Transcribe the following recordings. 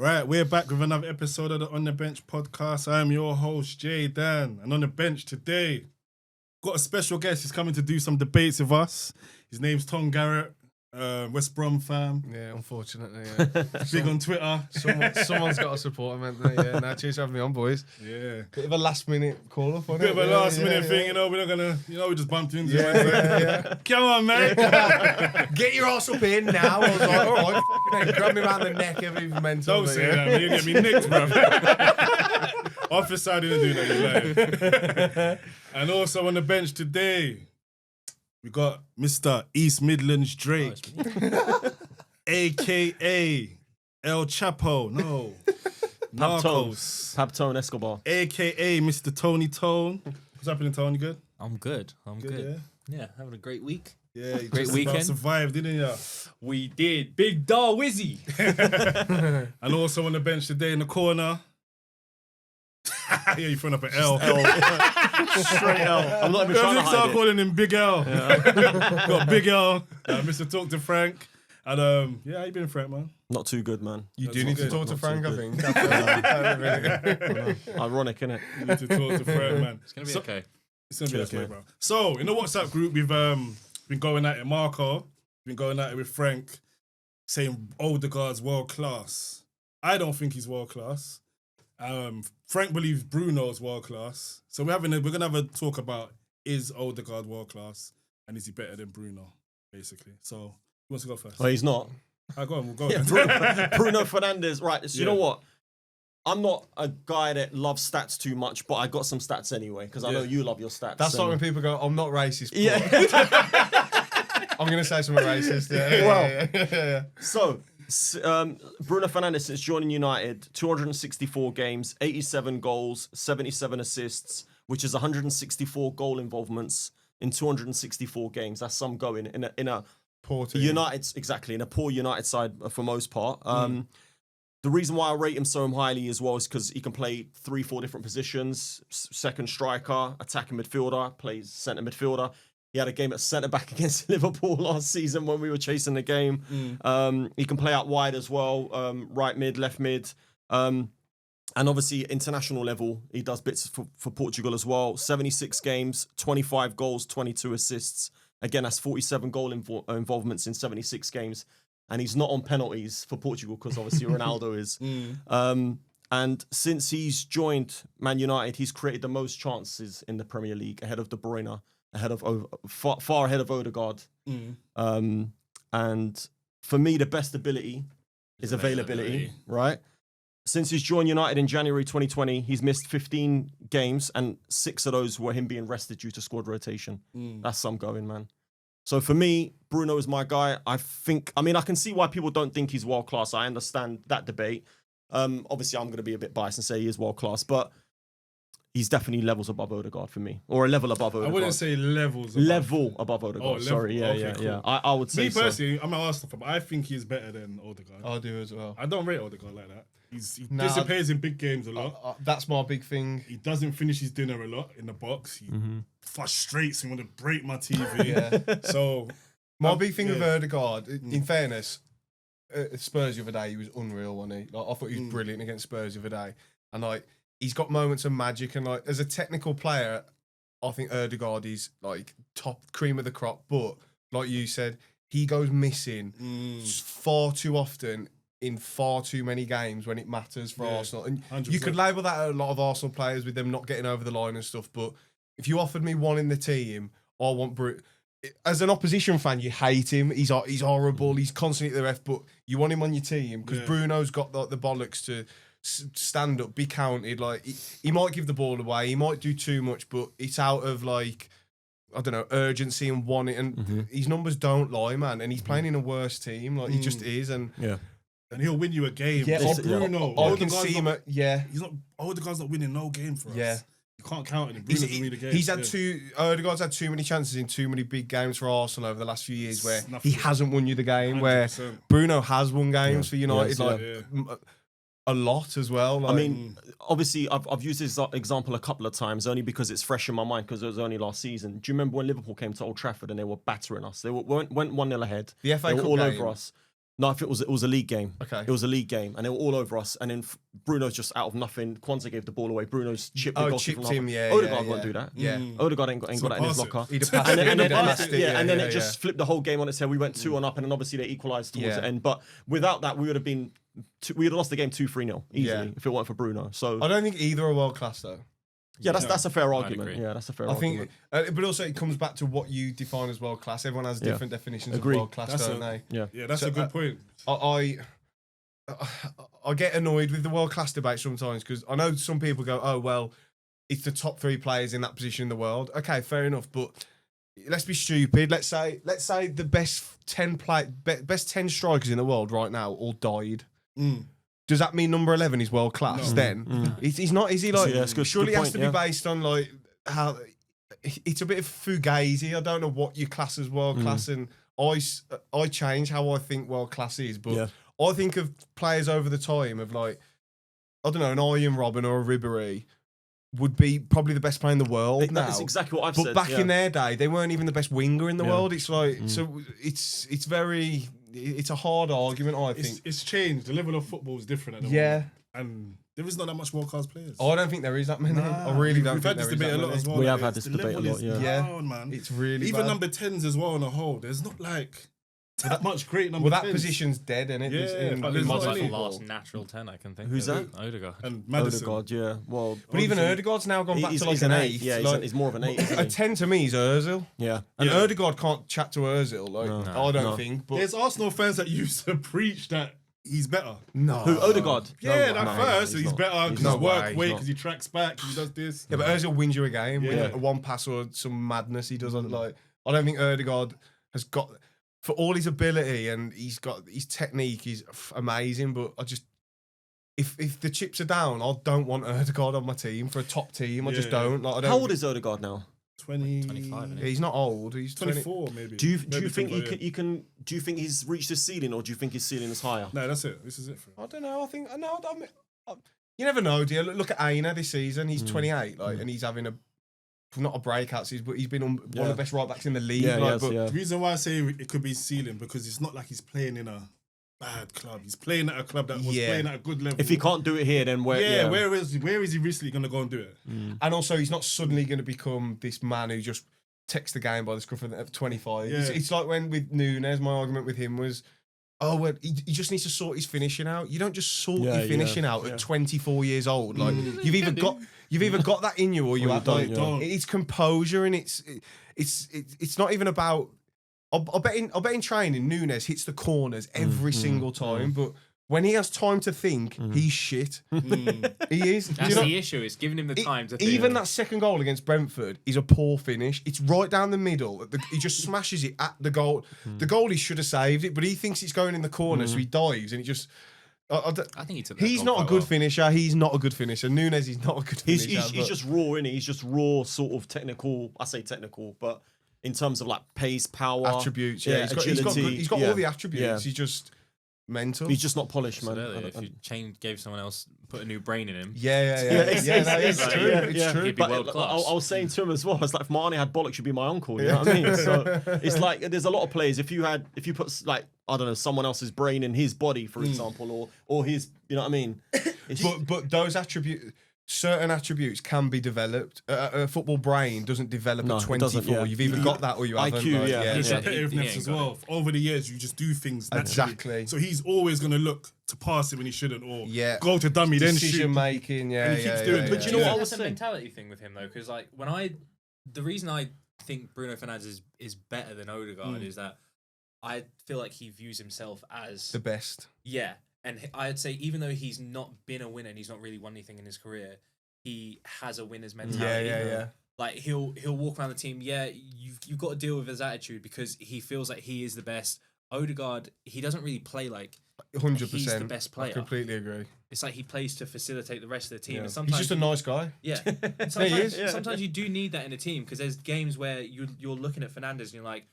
Right, we're back with another episode of the On The Bench podcast. I'm your host, Jay Dan. And on the bench today, got a special guest. He's coming to do some debates with us. His name's Tom Garratt, West Brom fan. Yeah, unfortunately, yeah. Big on Twitter. Someone's got to support him, haven't they? Yeah, cheers for having me on, boys. Yeah. Bit of a last-minute call-up, wasn't Bit of a last-minute thing, you know, we're not going to, we just bumped into it. Come on, man. Get your ass up in now. I was like, all right, fucking hell, grab me around the neck every mental. Don't say that, man. You're going to get me nicked, bro. Officer, I didn't do that, you lying. And also on the bench today, we got Mr. East Midlands Drake, a.k.a. El Chapo, no, Narcos, Pabtone Escobar, a.k.a. Mr. Tony Tone. What's happening, Tony? Good? I'm good. Yeah, having a great week. Yeah, you Great just weekend. about survived, didn't you? We did. Big Dar Wizzy. And also on the bench today in the corner. Yeah, you're throwing up an L. Straight L. I'm not even trying to hide start it. calling him Big L. Got Big L, Mr. Talk to Frank. And yeah, how you been, Frank, man? Not too good, man. You do need to talk to Frank, I think. Ironic, innit? You need to talk to Frank, man. It's going to be okay. It's gonna be Cheers, okay, man. bro. So in the WhatsApp group, we've been going at it. Marco, been going at it with Frank, saying Odegaard's world class. I don't think he's world class. Frank believes Bruno's world class. So we're gonna have a talk about, is Odegaard world class and is he better than Bruno, basically. So who wants to go first? Well, he's not. Go on, we'll go. Yeah, Bruno Fernandes. Right, so you know what? I'm not a guy that loves stats too much, but I got some stats anyway, because I know you love your stats. That's like when people go, I'm not racist. But Yeah. I'm going to say something racist. Yeah. So, Bruno Fernandes, since joining United, 264 games, 87 goals, 77 assists, which is 164 goal involvements in 264 games. That's some going in a Poor team. in a poor United side for most part. The reason why I rate him so highly as well is because he can play 3-4 different positions. Second striker, attacking midfielder, plays centre midfielder. He had a game at centre-back against Liverpool last season when we were chasing the game. He can play out wide as well, right mid, left mid. And obviously, international level, he does bits for Portugal as well. 76 games, 25 goals, 22 assists. Again, that's 47 goal involvements in 76 games. And he's not on penalties for Portugal because obviously Ronaldo is. And since he's joined Man United, he's created the most chances in the Premier League, ahead of De Bruyne, far ahead of Odegaard. And for me, the best ability is availability, right? Since he's joined United in January 2020, he's missed 15 games, and 6 of those were him being rested due to squad rotation. That's some going, man. So for me, Bruno is my guy. I can see why people don't think he's world class. I understand that debate. Obviously, I'm going to be a bit biased and say he is world class, but he's definitely levels above Odegaard for me, or a level above Odegaard. I wouldn't say levels. Level above Odegaard. Sorry, yeah. I would say Me so. personally, I'm not Arsenal, but I think he's better than Odegaard. I do as well. I don't rate Odegaard like that. He disappears in big games a lot. That's my big thing. He doesn't finish his dinner a lot in the box. He frustrates me, want to break my TV. So my big thing with Odegaard, in fairness, Spurs the other day, he was unreal, wasn't he? Like, I thought he was brilliant against Spurs the other day. And like, he's got moments of magic. And like, as a technical player, I think Odegaard is like top cream of the crop. But like you said, he goes missing far too often in far too many games when it matters for Arsenal. And 100%. you could label that a lot of Arsenal players with them not getting over the line and stuff. But if you offered me one in the team, I want as an opposition fan, you hate him. He's horrible. He's constantly at the ref, but you want him on your team because Bruno's got the bollocks to stand up, be counted. Like he might give the ball away, he might do too much, but it's out of like, I don't know, urgency and wanting. And his numbers don't lie, man. And he's playing in a worse team. Like he just is. And and he'll win you a game. Yeah, Bruno. I can see him. He's not. Odegaard's not winning no game for us. Yeah. You can't count on him. Bruno's win the game. He's had Odegaard's had too many chances in too many big games for Arsenal over the last few years where he hasn't won you the game. 100%. Where Bruno has won games for United, a lot as well. Like, I mean, obviously, I've used this example a couple of times only because it's fresh in my mind because it was only last season. Do you remember when Liverpool came to Old Trafford and they were battering us? They went 1-0 ahead. The FA Cup Cup all game, over us. No, I think it was a league game. Okay. It was a league game, and they were all over us. And then Bruno's just out of nothing. Kwanzaa gave the ball away. Bruno's chipped the goalkeeper chipped from him, yeah. Odegaard yeah, won't do that. Yeah. Odegaard ain't got that in his pass it. locker. He'd have passed it. And then passed it. and then it just flipped the whole game on its head. We went 2-1 up, and then obviously they equalised towards the end. But without that, we would have lost the game 2-3-0 easily if it weren't for Bruno. So I don't think either are world class though. yeah, that's a fair argument. agree. Yeah, that's a fair I argument. think, but also it comes back to what you define as world class. Everyone has different definitions Agree. of world class, don't they? Yeah, that's So, a good point. I get annoyed with the world class debate sometimes because I know some people go, "Oh well, it's the top 3 players in that position in the world." Okay, fair enough, but let's be stupid. Let's say the best 10 strikers in the world right now all died. Does that mean number 11 is world class? No. Then he's not. Is he like? Yeah, it's good- surely good it has point, to be based on like how. It's a bit of fugazi. I don't know what you class as world class, and I change how I think world class is, but I think of players over the time of like, I don't know, an Ian Robben or a Ribéry would be probably the best player in the world now. That's exactly what I've But said. back in their day, they weren't even the best winger in the world. It's like, so it's a hard argument, I think. It's changed. The level of football is different at the Yeah. moment. And there is not that much world class players. I don't think there is that many. Nah, I really don't We've think had this there is debate that a lot many. as well. We like, have had it's- this the debate a level lot, is yeah. down, man. It's really Even bad. number 10s as well on a whole. There's not like that much great number Well, that 10s. position's dead, isn't it? Yeah, but in there's modern not That's any. the football. last natural 10 I can think Who's of. that? Odegaard. And Madison. Odegaard, yeah. Well, But even obviously- Odegaard's now gone back he's, to like he's an an 8. 8. Yeah, like, he's more of an 8. Isn't a he? 10 to me is Ozil. Yeah. And Yeah. Odegaard can't chat to Ozil. Like, I don't think. But There's Arsenal fans that used to preach that he's better. no. Who? Odegaard? Yeah, No, at no, first he's he's not. better because No he's work way, weight, he's because he tracks back, he does this. Yeah, but Ozil wins you a game Yeah. with a one pass or some madness he does. Like, I don't think Odegaard has got, for all his ability and he's got his technique, he's amazing. But I just, if the chips are down, I don't want Odegaard on my team for a top team. I just Yeah. don't. Like, I don't. How old is Odegaard now? 25, isn't he? He's not old. He's 24 maybe. Do you Maybe think 25, do you think he's reached his ceiling, or do you think his ceiling is higher? No, that's it. This is it for him. I don't know. I think no. You never know, dear. Look at Aina this season. He's 28, like, and he's having not a breakout season, but he's been one of the best right backs in the league. Yeah, like, yes, but yeah. The reason why I say it could be ceiling because it's not like he's playing in a bad club. He's playing at a club that was playing at a good level. If he can't do it here, then where? yeah, where is he recently going to go and do it? And also, he's not suddenly going to become this man who just takes the game by the scruff of the 25. Yeah. It's like when with Nunes, my argument with him was, oh, well, he just needs to sort his finishing out. You don't just sort your finishing out at 24 years old. Like you've either got that in you or you Or you have don't, like, yeah. it's composure and it's not even about. I bet in training, Nunes hits the corners every single time, but when he has time to think, he's shit. He is. That's the issue. It's giving him the time to think. Even that second goal against Brentford is a poor finish. It's right down the middle. He just smashes it at the goal. The goalie should have saved it, but he thinks it's going in the corner, so he dives and he just. I think he took that He's goal not a quite good well. finisher. He's not a good finisher. Nunes is not a good He's finisher. he's just raw, innit? He's just raw, sort of technical. I say technical, but in terms of like pace, power, attributes. Yeah, he's got all the attributes. Yeah. He's just mental. He's just not polished, man. If you gave someone else, put a new brain in him. It's true. It's true. He'd be But world class. I was saying to him as well, it's like if Marnie had bollocks, you'd be my uncle. You know what I mean? So it's like there's a lot of players. If you put like I don't know someone else's brain in his body, for example, or his, you know what I mean? It's But those certain attributes can be developed. A football brain doesn't develop No, at it 24. doesn't, yeah. You've either got that or you IQ, haven't. Like, yeah. His Yeah. repetitiveness He as ain't got well. Over the years, you just do things naturally. Exactly. So he's always going to look to pass it when he shouldn't, or Yeah. go to dummy, then shoot. Decision making, yeah, And he yeah, keeps doing yeah, it. But yeah, you know yeah. what I That's was a saying? mentality thing with him though, because like the reason I think Bruno Fernandes is better than Odegaard is that I feel like he views himself as The best. yeah, and I'd say even though he's not been a winner and he's not really won anything in his career, he has a winner's mentality. Yeah. Like he'll walk around the team. Yeah, you've got to deal with his attitude because he feels like he is the best. Odegaard, he doesn't really play like 100%. he's the best player. I completely agree. It's like he plays to facilitate the rest of the team. Yeah. And He's sometimes just a nice guy. yeah. Sometimes you do need that in a team because there's games where you're looking at Fernandes and you're like,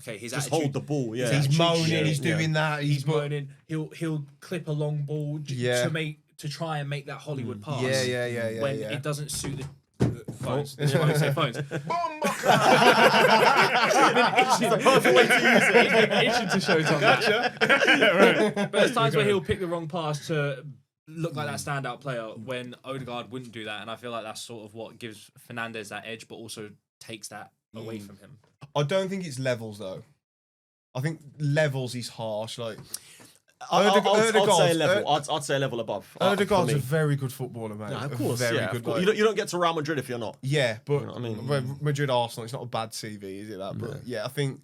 okay, his just attitude. hold the ball. Yeah, He's He's moaning, shit. he's doing that. He's moaning. He'll clip a long ball Yeah. to try and make that Hollywood pass. Yeah. When it doesn't suit the Phones. You won't say phones. Perfect way to use it. He's been itching to show Tom. But there's times where he'll pick the wrong pass to look like that standout player when Odegaard wouldn't do that, and I feel like that's sort of what gives Fernandes that edge, but also takes that away from him. I don't think it's levels though. I think levels is harsh. Like I'd say a Odegaard's- level. I'd say a level above. Odegaard's for a me. very good footballer, mate. Yeah, of A course, very yeah, good. of course. Like- You don't get to Real Madrid if you're not. Yeah, but You know what I mean? Madrid Arsenal, it's not a bad CV, is it? That, but yeah, I think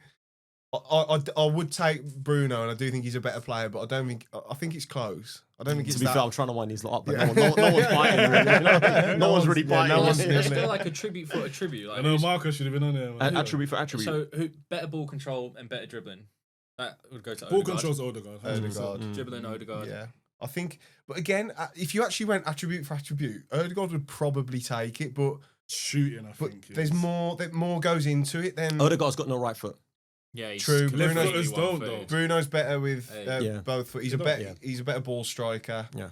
I would take Bruno, and I do think he's a better player, but I don't think I think it's close. I don't think it's To be that. fair, I'm trying to wind these lot up, but no one's biting. Really. No one's really biting. no one's It's nearly. still like a tribute for a tribute. Like, I know Marcus should have been on there. Man. Attribute for attribute. so who better ball control and better dribbling? That would go to Ball Odegaard. controls Odegaard. 100%. Odegaard. Dribbling Odegaard. Yeah, I think. But again, if you actually went attribute for attribute, Odegaard would probably take it. But Shooting, I think. there's is- more. That more goes into it than Odegaard's got no right foot. Yeah, he's True, completely Bruno's- Footers don't, one-footed. though. Bruno's better with Yeah. both foot. He's a They better. don't- He's a better ball striker. Yeah.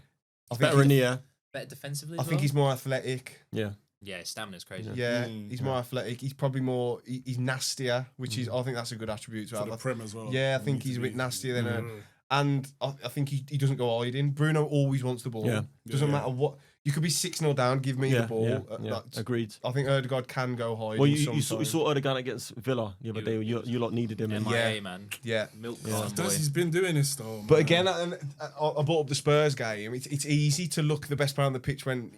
I think. Better in the air. Better defensively. I as think well? he's more athletic. Yeah. Yeah, his stamina's crazy. Yeah, he's more athletic. He's probably more. He's nastier, which is. I think that's a good attribute to For have. the Prem as well. Yeah, I You think need he's to a bit be- nastier than and I think he doesn't go hiding. Bruno always wants the ball. Yeah. Doesn't Yeah. matter what. You could be 6-0 down, give me the ball. Yeah. Agreed. I think Odegaard can go hiding. Well, you sometimes. saw Odegaard against Villa the other day. You lot needed him. MIA, Yeah. man. Yeah. Milk Yeah. carton boy. He's been doing this though. But man. again, I brought up the Spurs game. It's easy to look the best player on the pitch when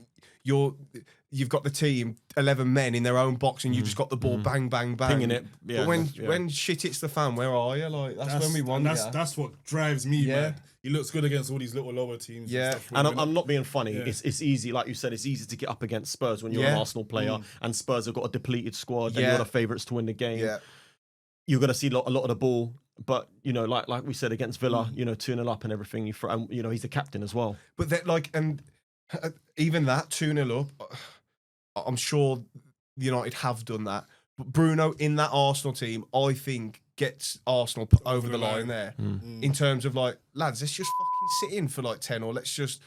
you've got the team 11 men in their own box and you just got the ball bang bang bang Pinging it. Yeah, but when shit hits the fan, where are you? Like that's when we won. That's what drives me, Yeah. man. He looks good against all these little lower teams. Yeah. stuff, And when I'm not being funny. Yeah. It's easy, like you said, it's easy to get up against Spurs when you're an Yeah. Arsenal player and Spurs have got a depleted squad and Yeah. you're the favourites to win the game. Yeah. You're going to see a lot of the ball. But, like we said against Villa, 2-0 up and everything. He's the captain as well. But that even that 2-0 up, I'm sure United have done that. But Bruno in that Arsenal team, I think, gets Arsenal put over the line there in terms of like, lads, let's just fucking sit in for like 10 or let's just.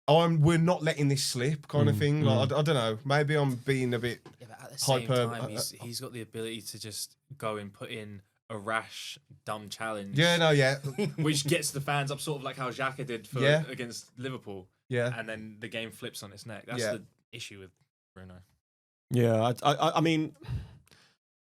We're not letting this slip, kind of thing. Like I don't know. Maybe I'm being a bit. Yeah, but at the same Hyper- time, he's got the ability to just go and put in a rash, dumb challenge. Yeah, no, yeah, Which gets the fans up, sort of like how Xhaka did against Liverpool. yeah. And then the game flips on its neck. That's Yeah. the issue with Bruno. Yeah, I mean,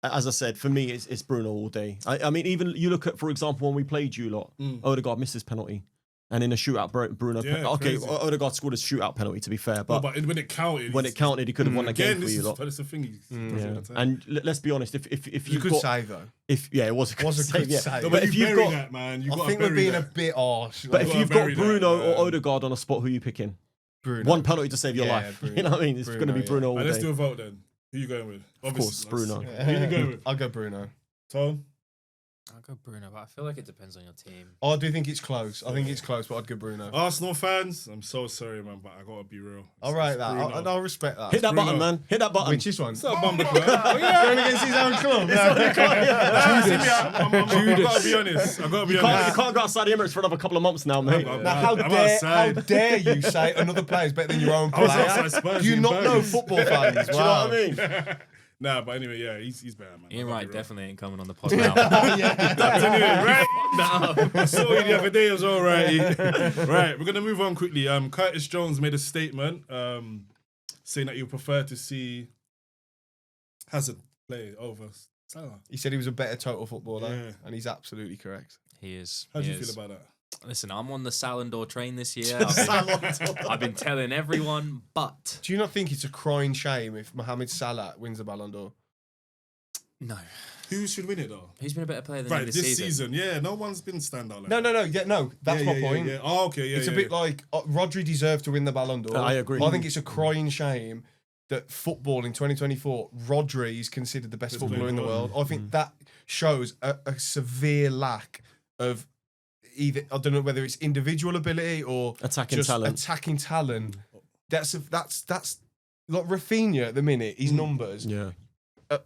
as I said, for me, it's Bruno all day. I mean, even you look at, for example, when we played you lot, Odegaard misses penalty. And in a shootout, Bruno. Yeah, okay, crazy. Odegaard scored a shootout penalty, to be fair. But, But when it counted, when it counted, he could have won the game again, for you lot. that's the thing. Yeah. And let's be honest, if You you've could got, save though. it was a good save, yeah. save. No, But if you've got, that, man, you I gotta think we're bury being that. a bit harsh. but like, if gotta you've got bury that, Bruno man. or Odegaard on a spot, who are you picking? Bruno. One penalty to save your Yeah, life. Bruno. You know what I mean? It's going to be Bruno, Bruno all Let's day. do a vote then. Who you going with? Of course, Bruno. Who you going with? I'll go Bruno. Tom? I'll go Bruno, but I feel like it depends on your team. I do think it's close. I think it's close, but I'd go Bruno. Arsenal fans, I'm so sorry, man, but I gotta be real. I'll write It's that. Bruno. I'll respect that. Hit that Bruno. button, man. Hit that button. Which is one? It's not a bumper club. Going against his own club. I gotta be honest. I gotta be You honest. can't go outside the Emirates for another couple of months now, mate. I'm- Now, I'm outside. how dare you say another player's better than your own I was player? outside Spurs Do you in not know Burgers. football fans? Do you know what I mean? Nah, but anyway, yeah, he's better, man. Ian I gotta Wright be real. definitely ain't coming on the pod now. Right? I saw you the other day as well, right? Right, we're gonna move on quickly. Curtis Jones made a statement saying that you prefer to see Hazard play over Salah. He said he was a better total footballer, Yeah. and he's absolutely correct. He is. How do he you is. feel about that? Listen, I'm on the Salondor train this year. I've been telling everyone, but Do you not think it's a crying shame if Mohamed Salah wins the Ballon d'Or? no. Who should win it though? Who's been a better player than Right, him this season, yeah, no one's been standout like No, that. no. That's my point. Yeah. Oh, okay, yeah. It's a bit like Rodri deserved to win the Ballon d'Or. I agree. I think it's a crying shame that football in 2024, Rodri is considered the best footballer in the world. I think that shows a severe lack of either, I don't know whether it's individual ability or Attacking just talent. attacking talent. That's like Rafinha at the minute. His numbers Yeah.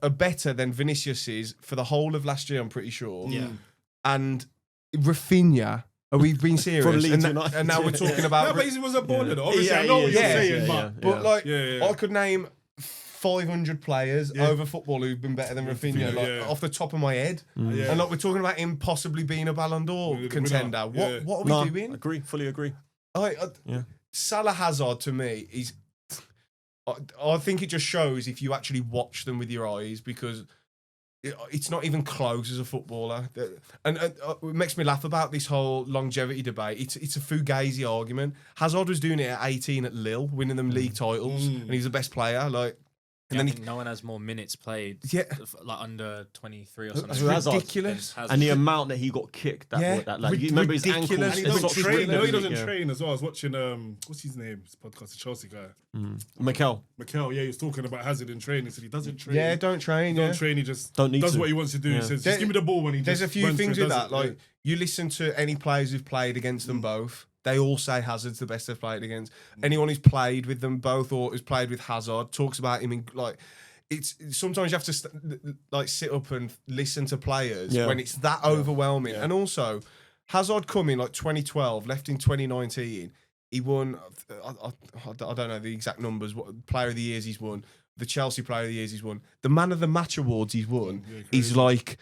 are better than Vinicius's for the whole of last year. I'm pretty sure. Yeah. And Rafinha. Are we being serious? Leeds and, United. and now we're talking No, about. but he was a baller though. Obviously, Yeah, I know he what is, you're yeah, saying, yeah, but yeah. But like, Yeah. I could name 500 players over football who've been better than Rafinha, like off the top of my head. And like we're talking about him possibly being a Ballon d'Or contender. What are we doing? Fully agree. Salah, Hazard, to me, I think it just shows if you actually watch them with your eyes, because it's not even close as a footballer. And it makes me laugh about this whole longevity debate. It's a Fugazi argument. Hazard was doing it at 18 at Lille, winning them league titles, and he's the best player. Like, and then no one has more minutes played. Yeah, like under 23 or something. That's ridiculous. And the amount that he got kicked. You remember his ankles? And he doesn't train. No, he doesn't train as well. I was watching what's his name? His podcast, the Chelsea guy. Mikel, yeah, he was talking about Hazard in training. He said he doesn't train. Yeah, don't train. Don't train. He just does what he wants to do. He says, just give me the ball when he. There's a few things with that. Like, yeah. you listen to any players who've played against them both. They all say Hazard's the best they've played against. Anyone who's played with them both or who's played with Hazard talks about him in like. It's sometimes you have to sit up and listen to players when it's that overwhelming. And also, Hazard come in like 2012, left in 2019. He won. I don't know the exact numbers. What player of the years he's won? The Chelsea player of the years he's won. The man of the match awards he's won is like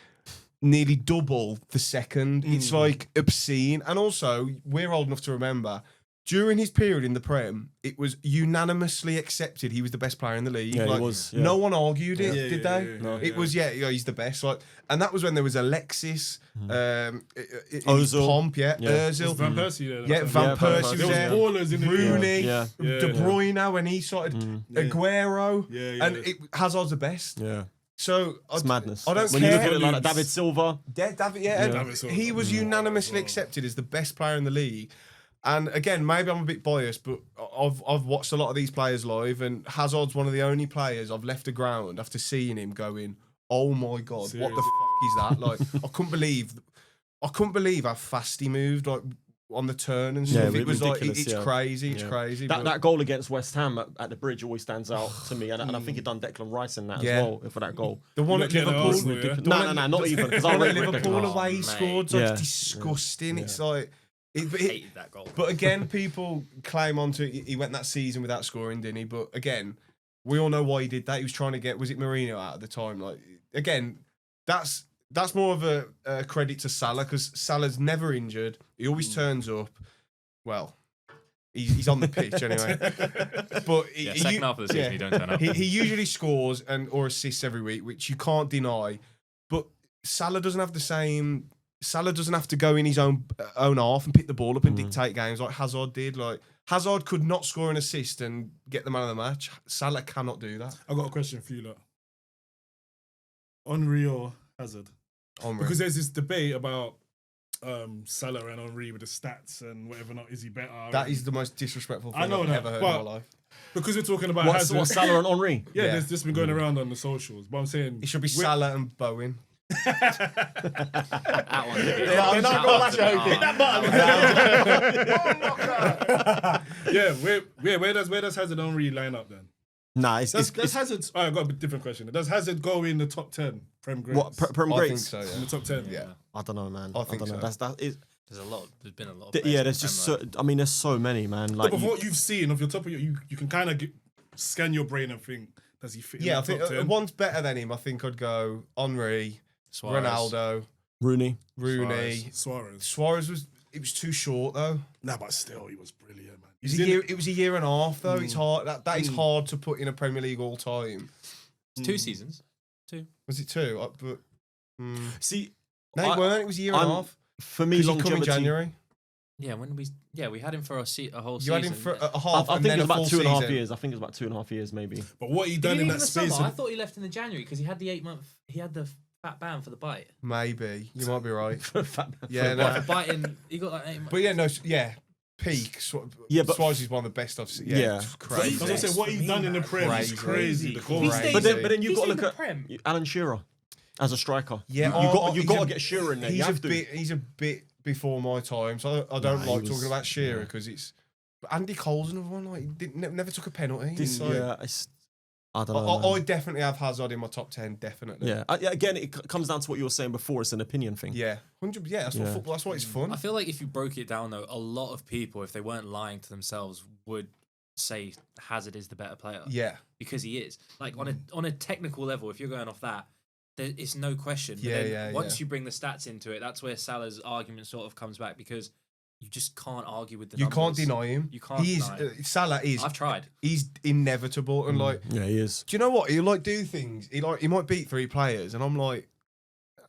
nearly double the second. It's like obscene. And also, we're old enough to remember. During his period in the Prem, it was unanimously accepted he was the best player in the league. Yeah, like, he was. No one argued it, did they? No. It was he's the best. Like, and that was when there was Alexis, Ozil, Pomp, Ozil, Van Persie there. Van Persie was there. Ballers in the Rooney, De De Bruyne when he started, Aguero, and Hazard's the best. Yeah. So it's madness. I don't when care. You look at it like that, David Silva. David Silva. He was unanimously accepted as the best player in the league. And again, maybe I'm a bit biased, but I've watched a lot of these players live, and Hazard's one of the only players I've left the ground after seeing him going, "Oh my god, what the fuck is that?" Like, I couldn't believe how fast he moved, like on the turn and stuff. It was like it's crazy, it's crazy. That goal against West Ham at the bridge always stands out to me, and I think he done Declan Rice in that as well for that goal. The one at Liverpool, no, not even because I read Liverpool away he scored. It's disgusting. It's like. Hated that goal. But again, people claim onto he went that season without scoring, didn't he? But again, we all know why he did that. He was trying to get, was it Mourinho out at the time? Like, again, that's more of a credit to Salah, because Salah's never injured. He always turns up. Well, he's on the pitch anyway. But second half of the season, he don't turn up. He usually scores or assists every week, which you can't deny. But Salah doesn't have the same. Salah doesn't have to go in his own half and pick the ball up and dictate games like Hazard did. Like, Hazard could not score an assist and get the man of the match. Salah cannot do that. I've got a question for you, lot. Henry or Hazard? Henry. Because there's this debate about Salah and Henry with the stats and whatever not. Is he better? That is the most disrespectful thing I've ever heard in my life. Because we're talking about Hazard. What, Salah and Henry? Yeah, there's just been going around on the socials. But I'm saying... It should be Salah and Bowen. That one. They're not going to hit that button. Where does Hazard Henry line up then? Nah, does Hazard... Oh, I've got a different question. Does Hazard go in the top 10 Prem greats? What, Prem greats? I think so, In the top 10? Yeah. I don't know, man. I think so. There's a lot. There's been a lot. Of there's just there's so many, man. Like, but what you've seen, off your top of you can kind of scan your brain and think, does he fit in I the think top 10? one's better than him. I think I'd go Henry, Suarez. Ronaldo, Rooney. Suarez was too short though. Nah, but still, he was brilliant, man. It was a year and a half though. It's hard. That is hard to put in a Premier League all time. It's 2 seasons. 2. Was it 2? See, no, it weren't. It was a year and a half. For me, longevity. In January. Yeah, we had him for a whole season. You had him for a half. I think it was about 2.5 years. I think it was about 2.5 years, maybe. But what he done in that space? I thought he left in the January because he had the 8-month. He had the fat ban for the bite. Maybe you might be right. Yeah, no. For biting, he got like 8 months. But peak. But Suarez is one of the best I've seen. Yeah. Crazy. I was gonna say what he's done in the Prem is crazy. But then you've got to look at Alan Shearer as a striker. Yeah, you got to get Shearer in there. He's a bit before my time, so I don't like talking about Shearer because it's. But Andy Cole's another one. Like, he never took a penalty. I don't know. I definitely have Hazard in my top 10. Definitely. Yeah. Again, it comes down to what you were saying before. It's an opinion thing. Yeah. 100. Yeah. That's what football. That's why it's fun. I feel like if you broke it down, though, a lot of people, if they weren't lying to themselves, would say Hazard is the better player. Yeah. Because he is. Like on a technical level, if you're going off that, there is no question. But Yeah, then once you bring the stats into it, that's where Salah's argument sort of comes back, because you just can't argue with the numbers. You can't deny him. You can't deny him. Salah is. I've tried. He's inevitable, and like, Yeah, he is. do you know what? He'll like do things. He might beat 3 players, and I'm like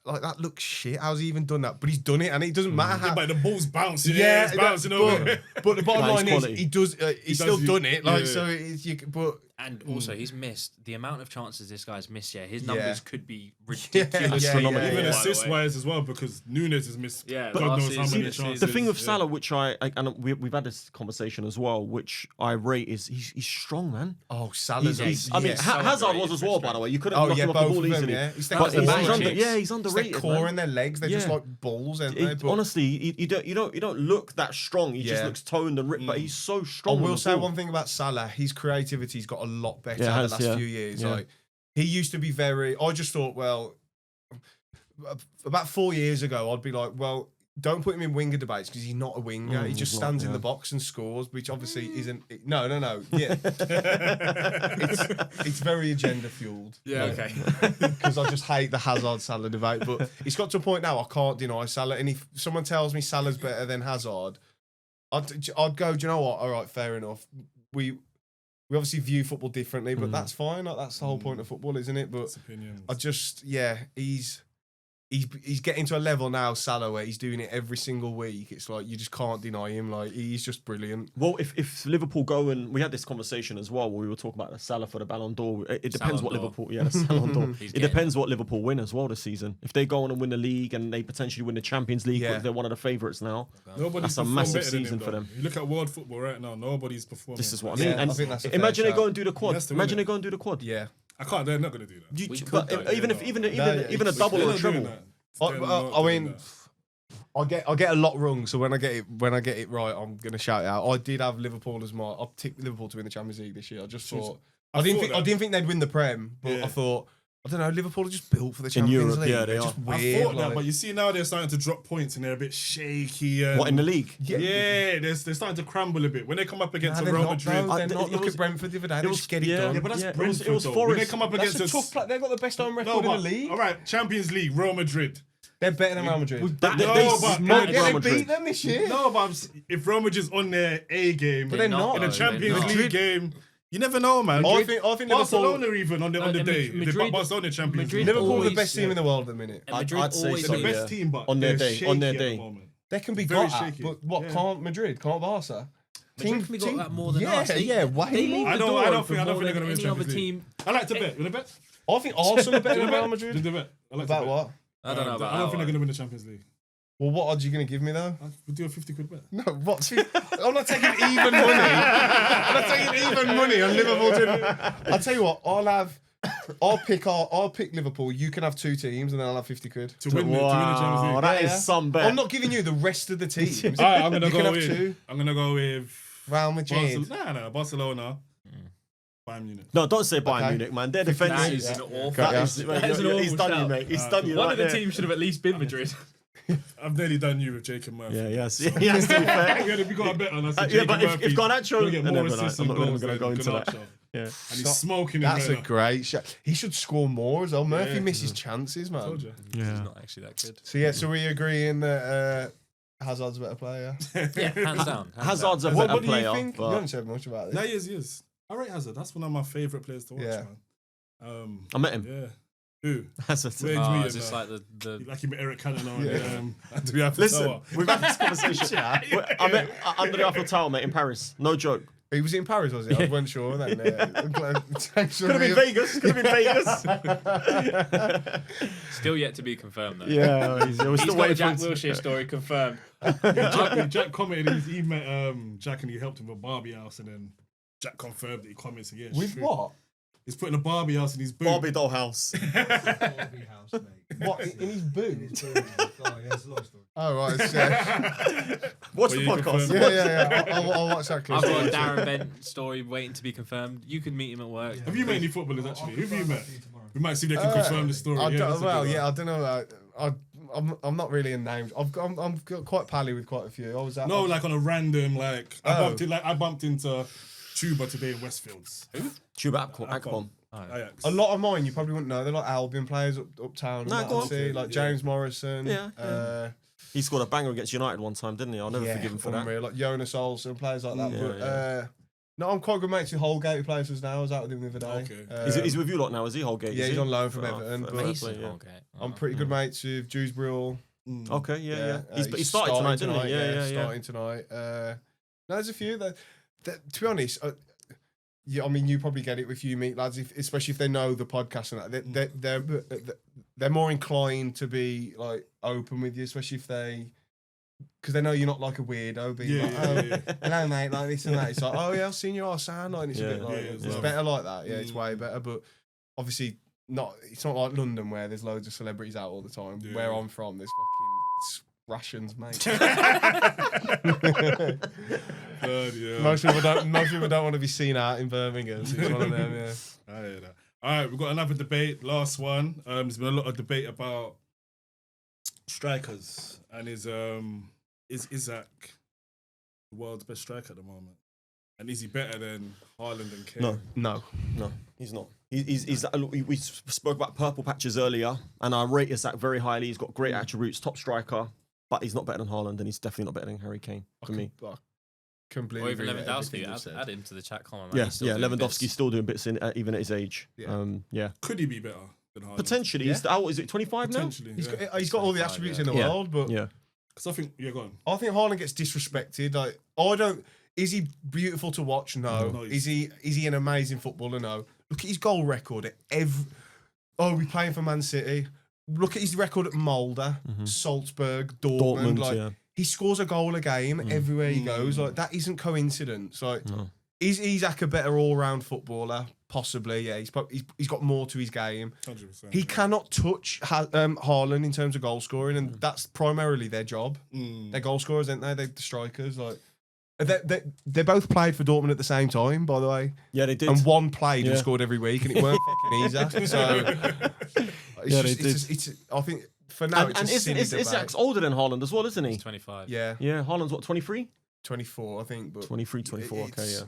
that looks shit. How's he even done that? But he's done it, and it doesn't matter how. But the ball's bouncing. Yeah, It's bouncing over. But the bottom line is, quality. he does. He's still done it. Like, yeah. so it's but. And also, he's missed the amount of chances this guy's missed. Yeah, his numbers could be ridiculous. Astronomical. Even by the assist way. wise as well, because Nunes has missed Yeah, God last knows how season, many this season. chances. The thing with Yeah. Salah, which and we've had this conversation as well, which I rate, is he's strong, man. Oh, Salah's. I mean, so Hazard underrated, was as well, by the way. You couldn't Oh knock yeah, him off the both ball of them. easily. Yeah, it's But the he's magic. he's It's underrated. their core man. and their legs. They're just Yeah. like balls, aren't they? But Honestly, you don't look that strong. He just Yeah. looks toned and ripped, but he's so I strong. on will the say ball. one thing about Salah: his creativity's got a lot better Yeah, it the has, last yeah. few years. Yeah. Like he used to be very. I just thought, well, about 4 years ago, I'd be like, well, don't put him in winger debates because he's not a winger. He just he's not, stands in yeah. the box and scores, which obviously isn't. No. Yeah, it's very agenda fueled. Yeah, okay. Because I just hate the Hazard Salah debate. But it's got to a point now I can't deny Salah. And if someone tells me Salah's better than Hazard, I'd go, do you know what? All right, fair enough. We obviously view football differently, but that's fine. Like, that's the whole point of football, isn't it? But I just, he's getting to a level now, Salah, where he's doing it every single week. It's like you just can't deny him. Like he's just brilliant. Well, if Liverpool go, and we had this conversation as well, where we were talking about the Salah for the Ballon d'Or. It depends what Liverpool. Yeah, the Ballon d'Or. It depends what Liverpool win as well this season. If they go on and win the league and they potentially win the Champions League, they're one of the favourites now. Nobody's That's a performed massive better than season him, for though. them. You look at world football right now. Nobody's performing. This is what I Yeah, mean. And I think that's a fair imagine they shout. go and do the quad. Yes, they Imagine will. they go and do the quad. Yeah. I can't. They're not going to do that. We could, But though, even yeah. even a double or a treble. I mean, I get a lot wrong, so when I get it right, I'm gonna shout it out. I did have Liverpool as my. I ticked Liverpool to win the Champions League this year. I just thought I didn't think they'd win the Prem, but I thought I don't know. Liverpool are just built for the Champions Europe, League. yeah, they They're are. just I weird. thought that, like- but you see now they're starting to drop points and they're a bit shaky. And What in the league? Yeah, they're starting to crumble a bit when they come up against Nah, a they're Real not, Madrid. though. They're it not. Look was- at Brentford the other day. They was- just get it yeah. done. Yeah, but that's Yeah, it Brentford. was though. Forest. When they come up That's against a tough. They've got the best home record in the league. All right, Champions League, Real Madrid. They're better than Real Madrid. No, but They beat them this year. No, but if Real Madrid's on their A game, But they're not. in a though. Champions not. League game, you never know, man. I think Liverpool. Barcelona even on the day. Madrid- Barcelona Champions Madrid League. Liverpool are the always- best team in the world at the minute. And Madrid I'd say always so, They're the lose. best team, but On their they're day, shaky on their at day. the moment. They can be Very got at, shaky. but what Yeah. can't Madrid? Can't Barca? Madrid can be got that more than us. They way leave more. I the don't door think open they're more going to than win any Champions other League. team. I like to bet. You want to bet? I think Arsenal are better Do than you Real bet? Madrid. Do you bet? I like to About bet. what? I don't know about I don't think that they're going to win the Champions League. Well, what odds are you going to give me though? We'll do a 50 quid bet. No, what's I'm not taking even money. I'm not taking even money on Liverpool. I'll tell you what. I'll pick Liverpool. You can have 2 teams, and then I'll have 50 quid. To win the Champions League. That is some bet. I'm not giving you the rest of the teams. All right, I'm gonna You go can have with. 2. I'm gonna go with Real Madrid. Barcelona. Bayern Munich. No, don't say Bayern Okay. Munich, man. Their That defense is an awful. That Yeah. is, That is an he's awful done you, shout. mate. He's done you. One right of the there. teams should have at least been Madrid. I've nearly done you with Jacob Murphy. Yeah, yes. He has to be fair. If you got a bet on us, Yeah, but if Garnacho, gonna get more never mind. assists I'm and not even goals going to than go into that. Garnacho. Yeah. And he's smoking That's it a right now. great shot. He should score more as well. Murphy Yeah. misses chances, man. Told you. He's not actually that good. So yeah, so we agreeing that Hazard's a better player. Yeah, hands down. Hazard's a What better do you player. think? You but haven't said much about Yeah, this. he is. I rate Hazard. That's one of my favourite players to watch, Yeah. man. I met him. Yeah. Who? Hazard. Where'd you Oh, meet is him this now? like the Like you met Eric Cantona Yeah. and we have to Listen, we've had this conversation. I met under the Eiffel Tower, mate, in Paris. No joke. He was in Paris, was he? I wasn't sure then. Thanks for Could have been Vegas. Could have been Vegas. still yet to be confirmed though. Yeah, we're He's still got a waiting Jack for Wilshere story confirmed. Jack commented he met Jack and he helped him with a Barbie house and then Jack confirmed that he comments again. With what? He's putting a Barbie house in his boot. Barbie doll house. Barbie house, mate. What, in his boot? Oh, yeah, it's a long story. Oh, right. It's, Watch Well, the you podcast. confirmed. yeah. I'll watch that clip. I've got a Darren Bent story waiting to be confirmed. You could meet him at work. Have you met any footballers actually? Who have you met? See you tomorrow. We might see if they can confirm the story. I Yeah, don't, that's a well, good yeah, one. I don't know. I'm not really in names. I'm quite pally with quite a few. I was at No, like on a random I Oh. bumped into Tuba today in Westfields. Chuba Akpom. Ajax. A lot of mine you probably wouldn't know. They're like Albion players uptown. No, go on. See, like James Morrison. Yeah. He scored a banger against United one time, didn't he? I'll never forgive him for that. Like Jonas Olsen, players like that. Yeah, No, I'm quite good mates with Holgate, who plays us now. I was out with him the other day. Okay. He's with you lot now, is he, Holgate? Yeah, is he's he? on loan from Oh, Everton. fair But play, yeah. I'm pretty good mates with Dewsbury. Okay, yeah. He's He started tonight, didn't he? Yeah. Starting tonight. No, there's a few that to be honest, I mean, you probably get it if you meet lads, especially if they know the podcast and that. They're more inclined to be like open with you, especially if because they know you're not like a weirdo. Being hello mate, like this and that. It's like, oh yeah, I've seen your sound, and it's a bit like it's better like that. Yeah, it's way better. But obviously, it's not like London where there's loads of celebrities out all the time. Yeah. Where I'm from, there's fucking rations, mate. God, yeah. Most people don't want to be seen out in Birmingham. So it's one of them, yeah. I hear that. All right, we've got another debate. Last one. There's been a lot of debate about strikers, and is Isaak the world's best striker at the moment? And is he better than Haaland and Kane? No, he's not. We spoke about purple patches earlier, and I rate Isaak very highly. He's got great attributes, top striker, but he's not better than Haaland, and he's definitely not better than Harry Kane for me. Completely. Or even agree with everything Lewandowski. you've said. Add him to the chat comment. Yeah, He's still doing Lewandowski's bits. still doing bits in even at his age. Yeah. Could he be better than Haaland? Potentially. Yeah. He's how old is it? 25 now. Potentially. He's got all the attributes in the world, but Yeah. Because I think you're gone. I think Haaland gets disrespected. Like, I don't. Is he beautiful to watch? No. No, Is he an amazing footballer? No. Look at his goal record at every. Oh, we're playing for Man City. Look at his record at Mulder, Salzburg, Dortmund. Like he scores a goal a game everywhere he goes. Like that isn't coincidence. Like is Isaak a better all-round footballer? Possibly. Yeah. He's got more to his game. 100%. He cannot touch Haaland in terms of goal scoring, and that's primarily their job. They're goal scorers, aren't they? They're the strikers. Like they both played for Dortmund at the same time, by the way. Yeah, they did. And one played and scored every week, and it weren't fucking easy. So it's I think for now it's a silly debate. Isaac's older than Haaland as well, isn't he? He's 25. Yeah, Yeah, Haaland's what, 23? 24, I think. But 23, 24. Okay, yeah.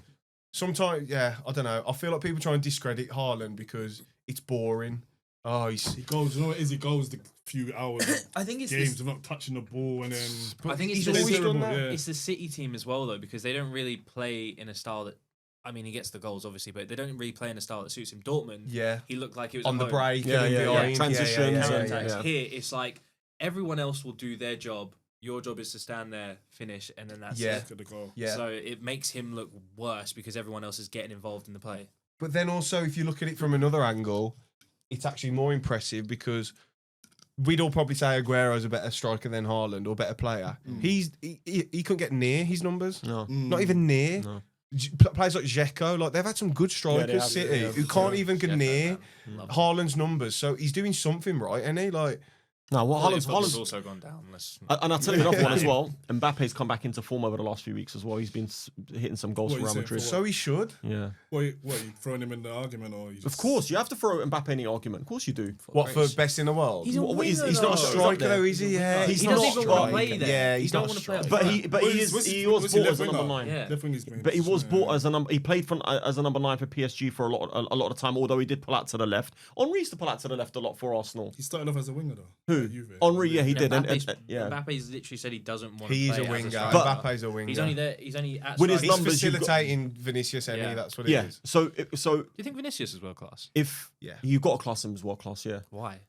Sometimes, I don't know. I feel like people try and discredit Haaland because it's boring. Oh, He goes, you know what it is? He goes the few hours of I think it's games of not touching the ball, and then I think he's it's always the, done that. Yeah. it's the City team as well though, because they don't really play in a style that. I mean, he gets the goals obviously, but they don't really play in a style that suits him. Dortmund, he looked like he was on at the home. break, Yeah, and yeah, behind. transitions, Counterattacks. Here, it's like everyone else will do their job. Your job is to stand there, finish, and then that's it. get the goal. Yeah. So it makes him look worse because everyone else is getting involved in the play. But then also, if you look at it from another angle, it's actually more impressive because we'd all probably say Aguero's a better striker than Haaland or better player. He couldn't get near his numbers. No. Not even near. No. Players like Dzeko, like they've had some good strikers, City, who can't even get near Haaland's numbers. So he's doing something right, isn't he? Like, No, well, Haaland's Haaland's also gone down. and I'll tell you another one as well. Mbappe's come back into form over the last few weeks as well. He's been hitting some goals What for you Real saying, Madrid. for so he should. Yeah. What you throwing him in the argument, or you just... Of course, you have to throw Mbappe in the argument. Of course you do. What for best in the world? He's a What, he's winger, not a though. striker though, is he? Yeah, He's He not doesn't even want to striker. play there. Yeah, He he's don't not want to play a up But front. he was bought as a number 9. Yeah. Left wing is been- But he was bought as a number. He played as a number 9 for PSG for a lot of the time. Although he did pull out to the left. Henry used to pull out to the left a lot for Arsenal. He started off as a winger though. Who? at Juve. Henry, yeah, he No, did. Mbappe's literally said he doesn't want to He is play a as winger. striker. But- Mbappe's a winger. He's only there. He's only at With his striker. He's numbers, you've got- facilitating Vinicius, isn't he? Yeah. That's what it Yeah. is. So Do you think Vinicius is world class? if Yeah. you've got to class him as world class, yeah. Why?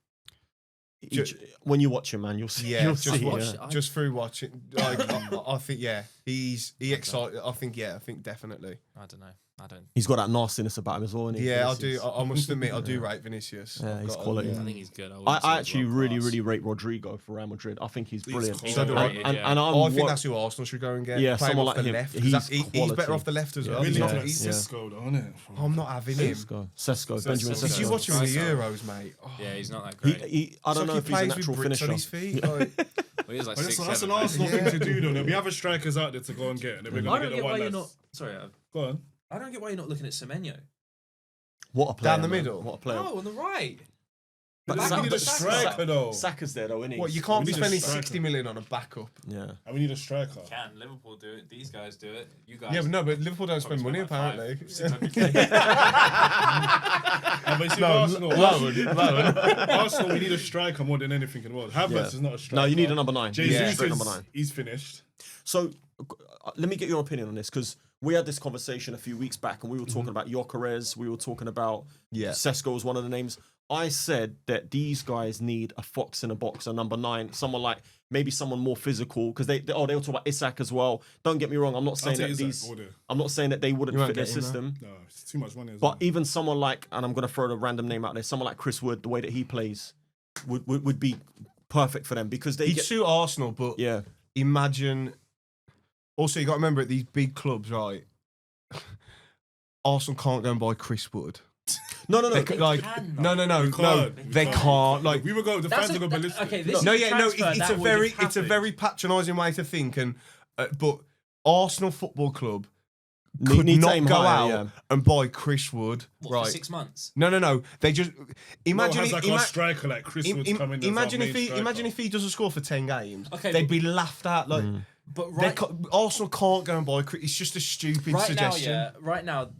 When you watch him, man, you'll see. Yeah, you'll just see, watch, yeah. just through watching. Like, I think, he excited. I think definitely. I don't know. I don't. He's got that nastiness about him as well. Isn't he? Yeah, I do. Vinicius? I must admit, I do rate Vinicius. Yeah, I've he's got- quality. I think he's good. I actually really rate Rodrigo for Real Madrid. I think he's brilliant. cool. So do I. And I'm I think that's who Arsenal should go and get. Yeah, Play him someone off like the him. left. 'cause He's he's quality. better off the left as well. Really, He's not- like he's- Cisco, though, isn't it? I'm not having him. Sesko, Benjamin Did you Sesko. watch him in the Euros, mate? Oh, Yeah, he's not that He, great. I don't know if he's a plays with natural bricks on finisher. his feet. Like, Well, he's like But 6'7", that's an man. Arsenal thing to do, though. There'll be other strikers out there to go and get, and then we're I gonna don't get get the why one you're that's... not. Sorry, Go on. I don't get why you're not looking at Semenyo. What a player, Down the man. middle? What a player. No, on the right. But we need a striker though. Saka's there though, isn't he? What, you can't We be need a spending striker. 60 million on a backup. Yeah. And we need a striker. Can Liverpool do it? These guys do it. You guys. Yeah, but no, but Liverpool don't spend money, spend like apparently. 600K. No, but you see, No, Arsenal, Arsenal, we need a striker more than anything in the world. Havertz Yeah. is not a striker. No, you need a number 9. Jesus Straight number 9. he's finished. So let me get your opinion on this, because we had this conversation a few weeks back, and we were talking about Odegaards. We were talking about Sesko was one of the names. I said that these guys need a fox in a box, a number 9, someone like maybe someone more physical, because they were talking about Iask as well. Don't get me wrong, I'm not saying that I'm not saying that they wouldn't fit their system. No, it's too much money. But even someone like, and I'm going to throw a random name out there, someone like Chris Wood, the way that he plays would be perfect for them, because they He'd suit Arsenal, but imagine. Also, you got to remember at these big clubs, right? Arsenal can't go and buy Chris Wood. No. They can't. Like, we would go. The fans would go ballistic. Okay, this it's a very patronising way to think, and but Arsenal Football Club could need to not aim go higher, out and buy Chris Wood. for 6 months. No. They just imagine like a striker like Chris Wood's coming. Imagine if he doesn't score for 10 games. Okay, they'd be laughed at. Like, but Arsenal can't go and buy Chris. It's just a stupid suggestion. Right now,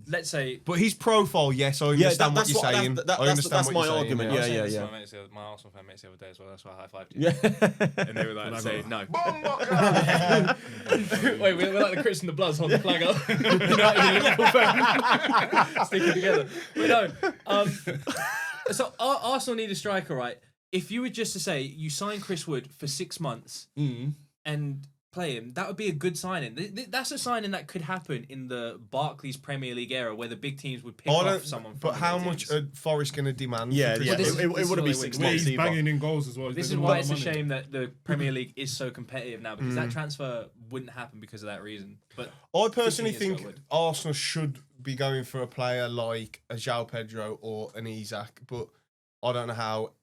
let's say. But his profile, yes, I understand what you're saying. That's my argument. Yeah. My Arsenal fan mates the other day as well. That's why I high-fived you. Yeah. And they were like, say no. Wait, we're like the Crips and the Bloods, hold the flag up. United and Liverpool fan. Sticking together. But no. So Arsenal need a striker, right? If you were just to say you sign Chris Wood for 6 months and play him, that would be a good signing. That's a signing that could happen in the Barclays Premier League era, where the big teams would pick off someone. But how much are Forest going to demand? It wouldn't be 6 months. He's banging in goals as well. This is why it's a shame that the Premier League is so competitive now, because that transfer wouldn't happen because of that reason. But I personally 15 years think ago it would. Arsenal should be going for a player like a João Pedro or an Iask, but I don't know how.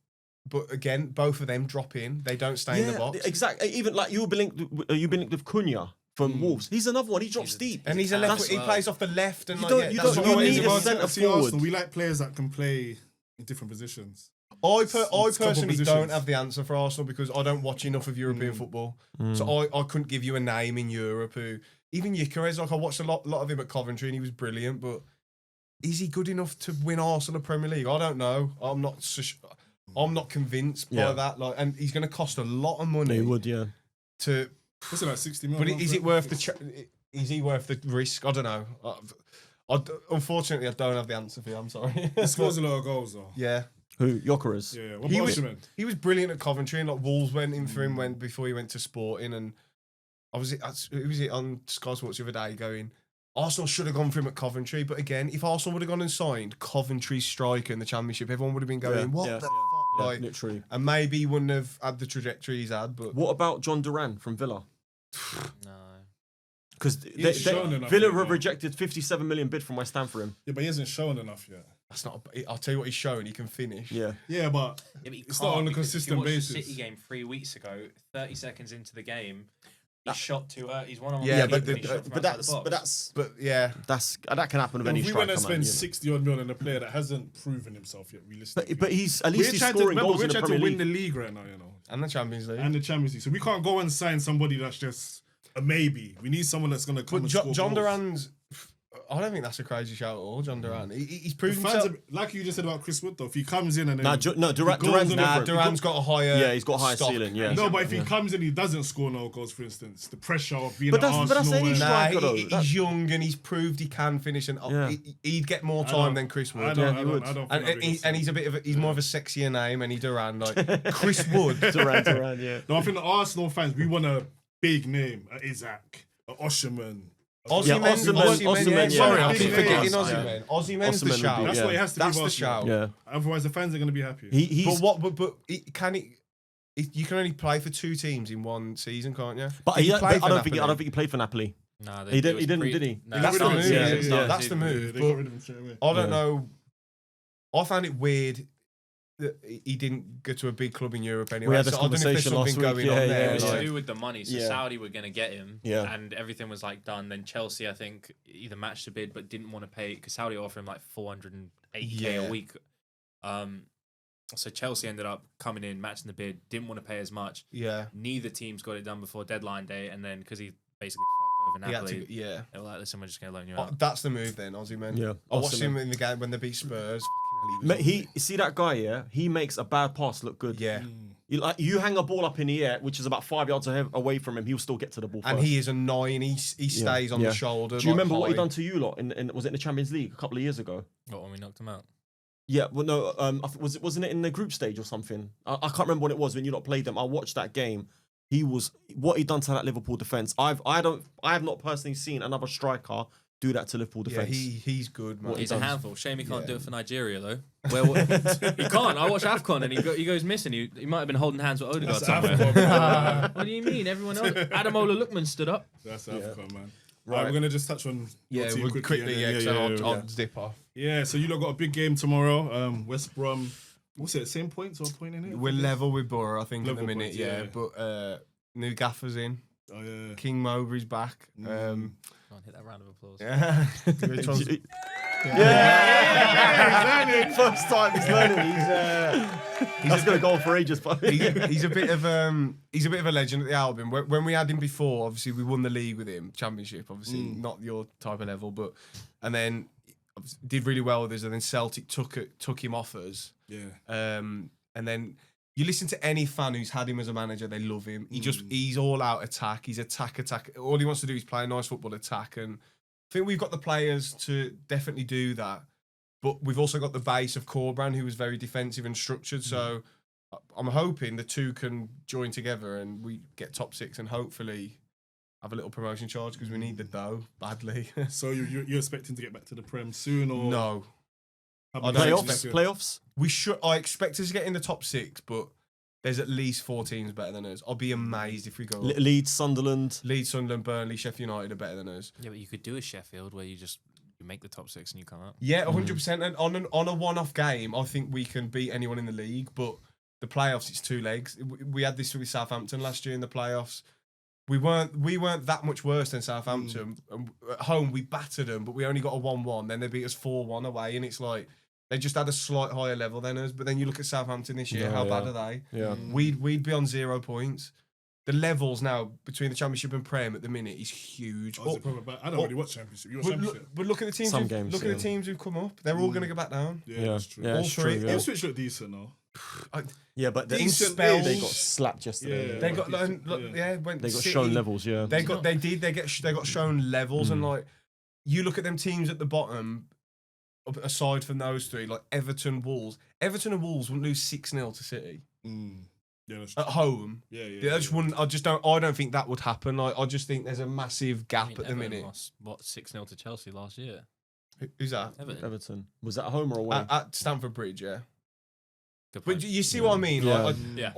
But again, both of them drop in. They don't stay in the box. Exactly. Even like you've been linked with Cunha from Wolves. He's another one. He drops deep. And he's a left. He plays off the left. And You like, don't- that's you what I need mean. a centre forward. We like players that can play in different positions. I couple personally positions. don't have the answer for Arsenal because I don't watch enough of European football. So I couldn't give you a name in Europe who, even Odegaards, like I watched a lot of him at Coventry and he was brilliant, but is he good enough to win Arsenal Premier League? I don't know. I'm not convinced by that. Like, and he's going to cost a lot of money. He would, yeah. To, What's it like 60 but million? is it worth the? Is he worth the risk? I don't know. Unfortunately, I don't have the answer for you. I'm sorry. He scores a lot of goals though. Yeah. Who? Odegaards. Yeah. What He about was, Osimhen? he was brilliant at Coventry, and like Wolves went in for him before he went to Sporting, and who was it on Sky Sports the other day going, Arsenal should have gone for him at Coventry, but again, if Arsenal would have gone and signed Coventry's striker in the Championship, everyone would have been going, what the fuck? Like, literally. and maybe he wouldn't have had the trajectory he's had, but What about John Duran from Villa? No. Because shown enough Villa yet, have though. rejected 57 million bid from West Ham for him. Yeah, but he hasn't shown enough yet. that's not. I'll tell you what he's shown. He can finish. Yeah. Yeah, but Yeah, but he it's not can't, on a because consistent if you watched basis. the City game 3 weeks ago, 30 seconds into the game, he shot two. He's one on one. Yeah, But yeah, that can happen with any if we striker. went and man, spend you know. 60 odd million on a player that hasn't proven himself yet, realistically. But he's at least he's trying scoring to, goals we're in the trying to Premier win League. the league right now, you know, and the Champions League. and the Champions League. So we can't go and sign somebody that's just a maybe. We need someone that's going to come But and score John goals. Duran's. I don't think that's a crazy shout at all. John Duran. He's The proven fans himself. are- like you just said about Chris Wood, though, if he comes in and then Duran's goals different. Duran's got a higher. Yeah, he's got a higher stock. ceiling. Yeah. no, but if he comes in, he doesn't score no goals. For instance, the pressure of being But at that's Arsenal. any and- striker. Nah, though. he's young and he's proved he can finish, and Yeah. he'd get more I time don't- than Chris I Wood. don't, he I would. don't, I don't And, think he's a bit of he's more of a sexier name, and he Duran like Chris Wood. Duran, yeah. No, I think the Arsenal fans, we want a big name, a Isaac, a Osimhen. Osimhen, Sorry, I yeah. keep Yeah. forgetting Yeah. Osimhen. Osimhen's the Osimhen would shout. be- That's yeah. what it has to That's be. the with shout. Arsenal. Yeah. Otherwise, the fans are going to be happy. He's Can he? You can only play for 2 teams in one season, can't you? But Did he play I for don't think Napoli? he played for Napoli. No, He didn't, did he? No, That's the move. Yeah. That's the move. They But got rid of him straight away. I don't Yeah. know. I found it weird that he didn't go to a big club in Europe anyway. We had this so I don't know if there's conversation last something week. going on Yeah, there. yeah, It was like- to do with the money. So Yeah. Saudi were going to get him, Yeah. and everything was like done. Then Chelsea, I think, either matched the bid but didn't want to pay because Saudi offered him like 480K Yeah. a week. So Chelsea ended up coming in, matching the bid, didn't want to pay as much. Yeah. Neither teams got it done before deadline day, and then because he basically fucked over He had Napoli, to, yeah. they were like, listen, we're just going to loan you Oh, out. that's the move then, Aussie man. Yeah, I watched awesome, him in the game when they beat Spurs. Mate, you see that guy, yeah? He makes a bad pass look good. Yeah. You hang a ball up in the air, which is about 5 yards away from him, he'll still get to the ball And first. he is a 9. He stays on the shoulder. Do you like, remember what he high. done to you lot? Was it in the Champions League a couple of years ago? What, when we knocked him out? Yeah, well, no, wasn't it in the group stage or something? I can't remember what it was when you lot played them. I watched that game. What he done to that Liverpool defense. I have not personally seen another striker do that to Liverpool Yeah, defense. he's good, man. He's a handful. Shame he can't do Yeah. it for Nigeria though. He can't. I watch AFCON and he goes missing. He might have been holding hands with Odegaard That's somewhere. AFCON, What do you mean? Everyone else. Ademola Lookman stood up. That's AFCON, man. Right. Right, we're gonna just touch on Yeah, your team we'll quickly, and then- I'll dip off. Yeah, so you lot got a big game tomorrow. West Brom. What's it? Same points or a point in it? We're level with Borough, I think, Level at the minute, points, yeah. yeah. But new gaffer's in. Oh yeah. King Mowbray's back. Can't hit that round of applause. Yeah. Which one's- Yeah, first time he's learning. He's going to go on for ages. But he's a bit of a legend at the Albion. When we had him before, obviously we won the league with him, championship. Obviously not your type of level, but and then did really well with us. And then Celtic took him off us. Yeah. And then you listen to any fan who's had him as a manager, they love him. He's all out attack. He's attack. All he wants to do is play nice football, attack. And I think we've got the players to definitely do that. But we've also got the base of Corbrand, who was very defensive and structured. So I'm hoping the two can join together and we get top six and hopefully have a little promotion charge because we need the dough badly. So you're expecting to get back to the Prem soon, or No. How I about don't next playoffs? year? Playoffs? We should. I expect us to get in the top six, but there's at least 4 teams better than us. I'll be amazed if we go. Leeds, Sunderland. Leeds, Sunderland, Burnley, Sheffield United are better than us. Yeah, but you could do a Sheffield where you make the top 6 and you come out. Yeah, 100%. And on a one-off game, I think we can beat anyone in the league. But the playoffs, it's 2 legs. We had this with Southampton last year in the playoffs. We weren't that much worse than Southampton. At home, we battered them, but we only got a 1-1. Then they beat us 4-1 away, and it's like they just had a slight higher level than us. But then you look at Southampton this year. Yeah, How yeah. bad are they? Yeah. We'd be on 0 points. The levels now between the Championship and Prem at the minute is huge. Oh, is it proper bad? I don't really watch Championship. You watch Championship? But look at the teams. Some Look games, at the yeah. teams who've come up. They're all going to go back down. Yeah, that's true. Yeah, All it's three. true, yeah. Ipswich look decent though. Yeah, but they Decent got ish. slapped yesterday. Yeah. They got decent, went. They got City. shown levels, yeah. They got shown levels, and like you look at them teams at the bottom. Aside from those 3, like Everton, Wolves. Everton and Wolves wouldn't lose 6-0 to City Yeah, that's true. at home. Yeah. I just wouldn't. I don't think that would happen. Like, I just think there's a massive gap at the Everton minute. lost, 6-0 to Chelsea last year? Who's that? Everton. Was that at home or away? At Stamford Bridge, yeah. Good But point. you see what I mean? Yeah. Like, Yeah.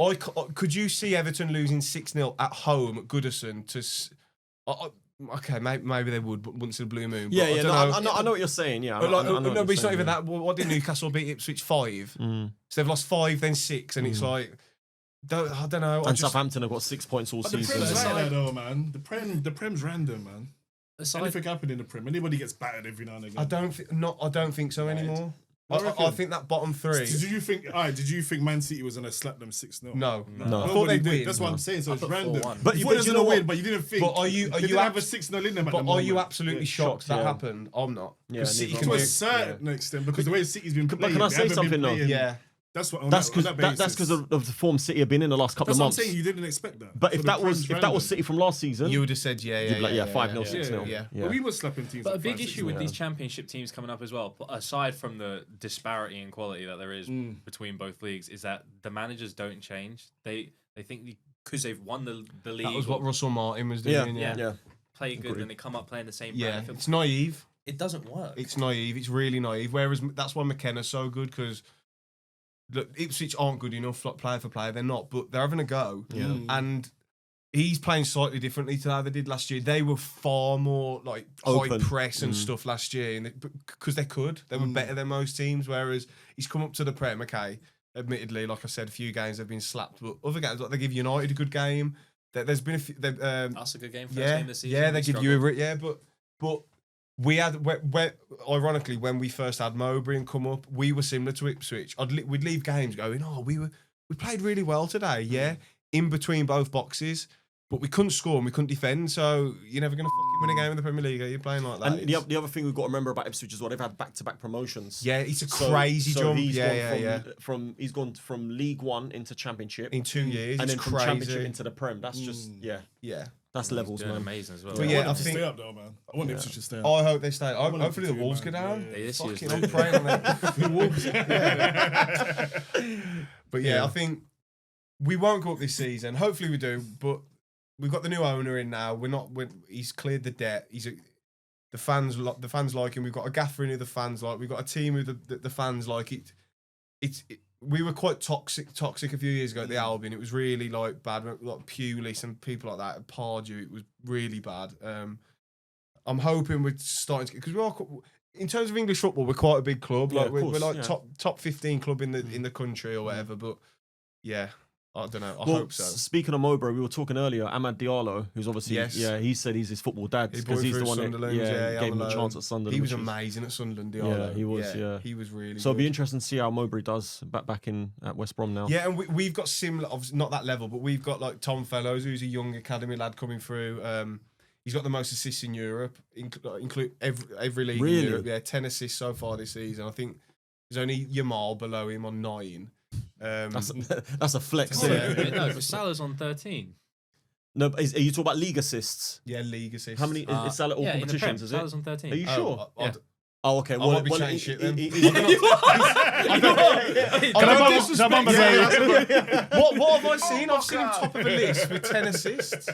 could you see Everton losing 6-0 at home at Goodison to? Okay, maybe they would, but once in a blue moon. Yeah, but yeah. I don't know. I know what you're saying. Yeah, But I know what no, you're but it's not saying, even yeah. that. What did Newcastle beat Ipswich 5? So they've lost 5, then 6, and it's like, I don't know. And Southampton have got 6 points all But the season. Prem's Aside- like that though, man. The Prem's random, man. Aside, Anything happen in the Prem? Anybody gets battered every now and again. I don't think so anymore. I I reckon. think that bottom 3. Did you think Man City was gonna slap them 6-0? No. No. I thought Nobody they'd did. win. That's what I'm saying. So it's put random. 4-1. But you you- thought it but was you gonna know win, what? but you didn't think. But are you They didn't have a abs- 6-0 in them at But the are you moment. absolutely Yeah. shocked that yeah. happened? I'm not. Yeah, 'Cause City neither can To am a I. do. certain extent, because the way City's been playing. can I they say haven't been something, though? playing- Yeah. That's what. That's because of the form City have been in the last couple That's of what I'm months. saying. You didn't expect that. But So if the that was Prem's random. City from last season, You would have said, yeah, you'd be like, yeah, 5-0, Yeah, 6-0. yeah. But we were slapping teams. But a like big 5-6 issue with now. these championship teams coming up as well, but aside from the disparity in quality that there is between both leagues, is that the managers don't change. They think because they've won the league, That was what or Russell Martin was Yeah, doing. yeah. Yeah. play good, Agreed. and they come up playing the same Yeah. brand. It's naive. It doesn't work. It's naive. It's really naive. Whereas that's why McKenna's so good because Ipswich aren't good enough player for player. They're not, but they're having a go. Yeah. And he's playing slightly differently to how they did last year. They were far more like high Open. press and stuff last year, and because they could, they were better than most teams. Whereas he's come up to the Prem. Okay, admittedly, like I said, a few games they've been slapped, but other games like they give United a good game. There's been a few. That's a good game for us Yeah, in the season. yeah, We they give struggled. you a but We had, ironically, when we first had Mowbray and come up, we were similar to Ipswich. We'd leave games going, we played really well today, yeah, in between both boxes, but we couldn't score and we couldn't defend. So you're never gonna fucking win a game in the Premier League. Are you playing like that? And the other thing we've got to remember about Ipswich is what they've had back-to-back promotions. Yeah, it's a crazy jump. He's He's gone from League One into Championship in 2 years, and it's then from crazy. Championship into the Prem. That's just yeah. That's levels, Doing man. amazing as well. But I yeah, want I them to think. stay up though, man. I want Ipswich to stay up. I hope they stay. want them Hopefully the to, Wolves man. go down. Yeah. this year's Fucking, good. I'm praying on it. The Wolves. But yeah, I think we won't go up this season. Hopefully we do, but we've got the new owner in now. He's cleared the debt. The fans like him. We've got a gaffer in who the fans like. We've got a team who the fans like. We were quite toxic a few years ago at the Albion. It was really like bad, like Pulis and people like that. Pardew, it was really bad. I'm hoping we're starting to, because we are, in terms of English football, we're quite a big club. Yeah, Like of we're course, like yeah. top 15 club in the country or whatever. But yeah, I don't know. I Well, hope so. Speaking of Mowbray, we were talking earlier. Ahmad Diallo, who's obviously, Yes. he said he's his football dad He because brought he's him the through one that Sunderland, gave him on a loan. chance at Sunderland. He was which is- amazing at Sunderland. Diallo. Yeah, he was, yeah. He was really. So it'll good. be interesting to see how Mowbray does back in at West Brom now. Yeah, and we've got similar, obviously not that level, but we've got like Tom Fellows, who's a young academy lad coming through. He's got the most assists in Europe, include every league Really? in Europe. Yeah, 10 assists so far this season. I think there's only Yamal below him on 9. That's a flex. Oh, isn't yeah. it? No, but Salah's on 13. No, are you talking about league assists? Yeah, league assists. How many? Is Salah all yeah, in the Prem, competitions? Is it? Salah's on 13. Are you sure? Yeah. Oh, okay. I might be chatting he- shit then. he- he's- What have I seen? I've seen him top of a list with 10 assists.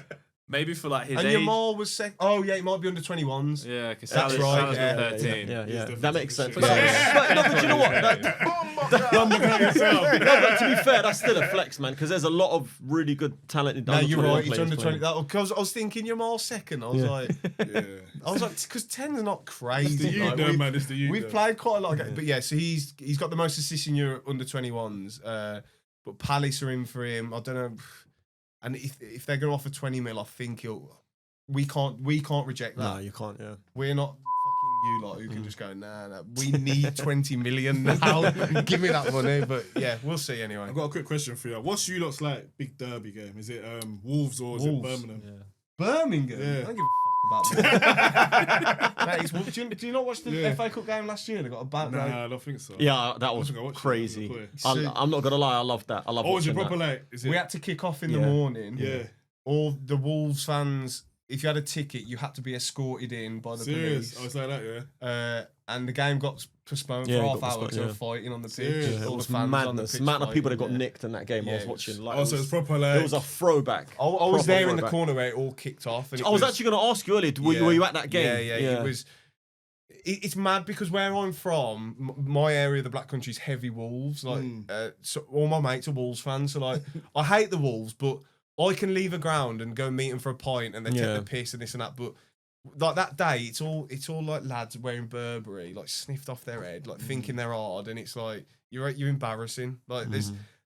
Maybe for like his And age. Yamal was second. Oh, yeah, he might be under 21s. Yeah, because That's Salah's right, yeah. on 13. Yeah, that makes sense. Yeah. But you know what? But to be fair, that's still a flex, man, because there's a lot of really good, talented. No, under you're 21 right. He's players under 20. playing. Because I was thinking Yamal second. I was like, because 10's not crazy. It's the youth, like, though, we've- man. It's the youth. We've though. played quite a lot of games, but yeah. So he's got the most assists in Europe under 21s. But Palace are in for him. I don't know. And if they're going to offer 20 mil, I think we can't reject that. No, you can't. Yeah. We're not fucking you lot who can just go, nah. We need 20 million now. Give me that money. But yeah, we'll see anyway. I've got a quick question for you. What's you lot's like big derby game? Is it Wolves or is Wolves. it Birmingham? Birmingham. Yeah. I don't give a fuck about that. Mate, do you not watch the Yeah. FA Cup game last year? They got a bad. Nah, I don't think so. Yeah, that was think I watched it. crazy. It was I'm not gonna lie, I loved that. I love Oh, is it watching proper that. like? Is it? We had to kick off in the Yeah. morning. Yeah. All the Wolves fans, if you had a ticket, you had to be escorted in by the Serious? police. I was like that, yeah. And the game got postponed Yeah, for it half got hour because they postponed, were fighting on the pitch. Serious? Yeah, it All was the fans on the madness. pitch Amount of people that got fighting, yeah. nicked in that game I Yeah, was it was- watching. Like, Oh, so it's proper like. it was a throwback. I was Proper there in the throwback. corner where it all kicked off. And it I was actually going to ask you earlier. Were you at that game? Yeah. It was. It's mad because where I'm from, my area of the Black Country is heavy Wolves. Like, so all my mates are Wolves fans. So like, I hate the Wolves, but I can leave a ground and go meet them for a pint, and they Yeah. take the piss and this and that. But like that day, it's all like lads wearing Burberry, like sniffed off their head, like thinking they're hard, and it's like you're embarrassing. Like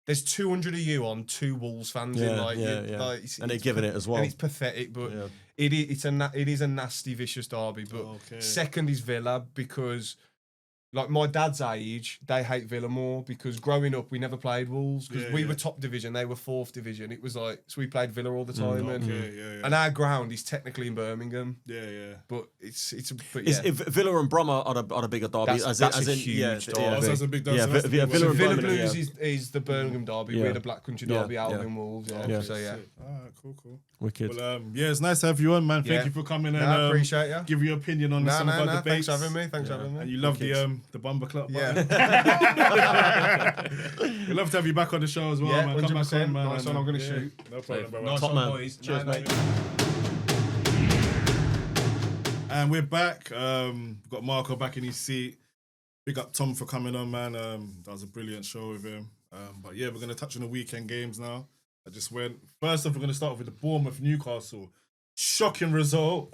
there's 200 of you on 2 Wolves fans in, like, yeah. like And they're giving it as well. and it's pathetic, but Yeah. it is a nasty, vicious derby. But Okay. second is Villa because, like, my dad's age, they hate Villa more because growing up we never played Wolves because Yeah, we yeah. were top division, they were 4th division. It was like, so we played Villa all the time, and Yeah. and our ground is technically in Birmingham, Yeah. but it's but Is, yeah. if Villa and Brum are the bigger derby. That's a huge derby. Oh, so that's a big derby. Yeah, So that's the Villa big one. So and Villa Birmingham, Blues is the Birmingham derby. Yeah. We're the Black Country Yeah, derby, Albion yeah. Wolves. Okay, Yeah. So yeah, sick. Alright, cool. Wicked. Well, it's nice to have you on, man. Thank Yeah. you for coming and I appreciate you. give your opinion on some of our Thanks debates. for having me. Thanks for having me. And you love the Bumper Club. Yeah. We'd love to have you back on the show as well, Yeah, man. Come back 100%. on, man. Nice one, I'm gonna shoot. No problem, brother. Nice Top one, man. boys. Cheers, Night, mate. And we're back. We've got Marco back in his seat. Big up Tom for coming on, man. That was a brilliant show with him. But yeah, we're going to touch on the weekend games now. I just went. First off, we're going to start off with the Bournemouth Newcastle. Shocking result.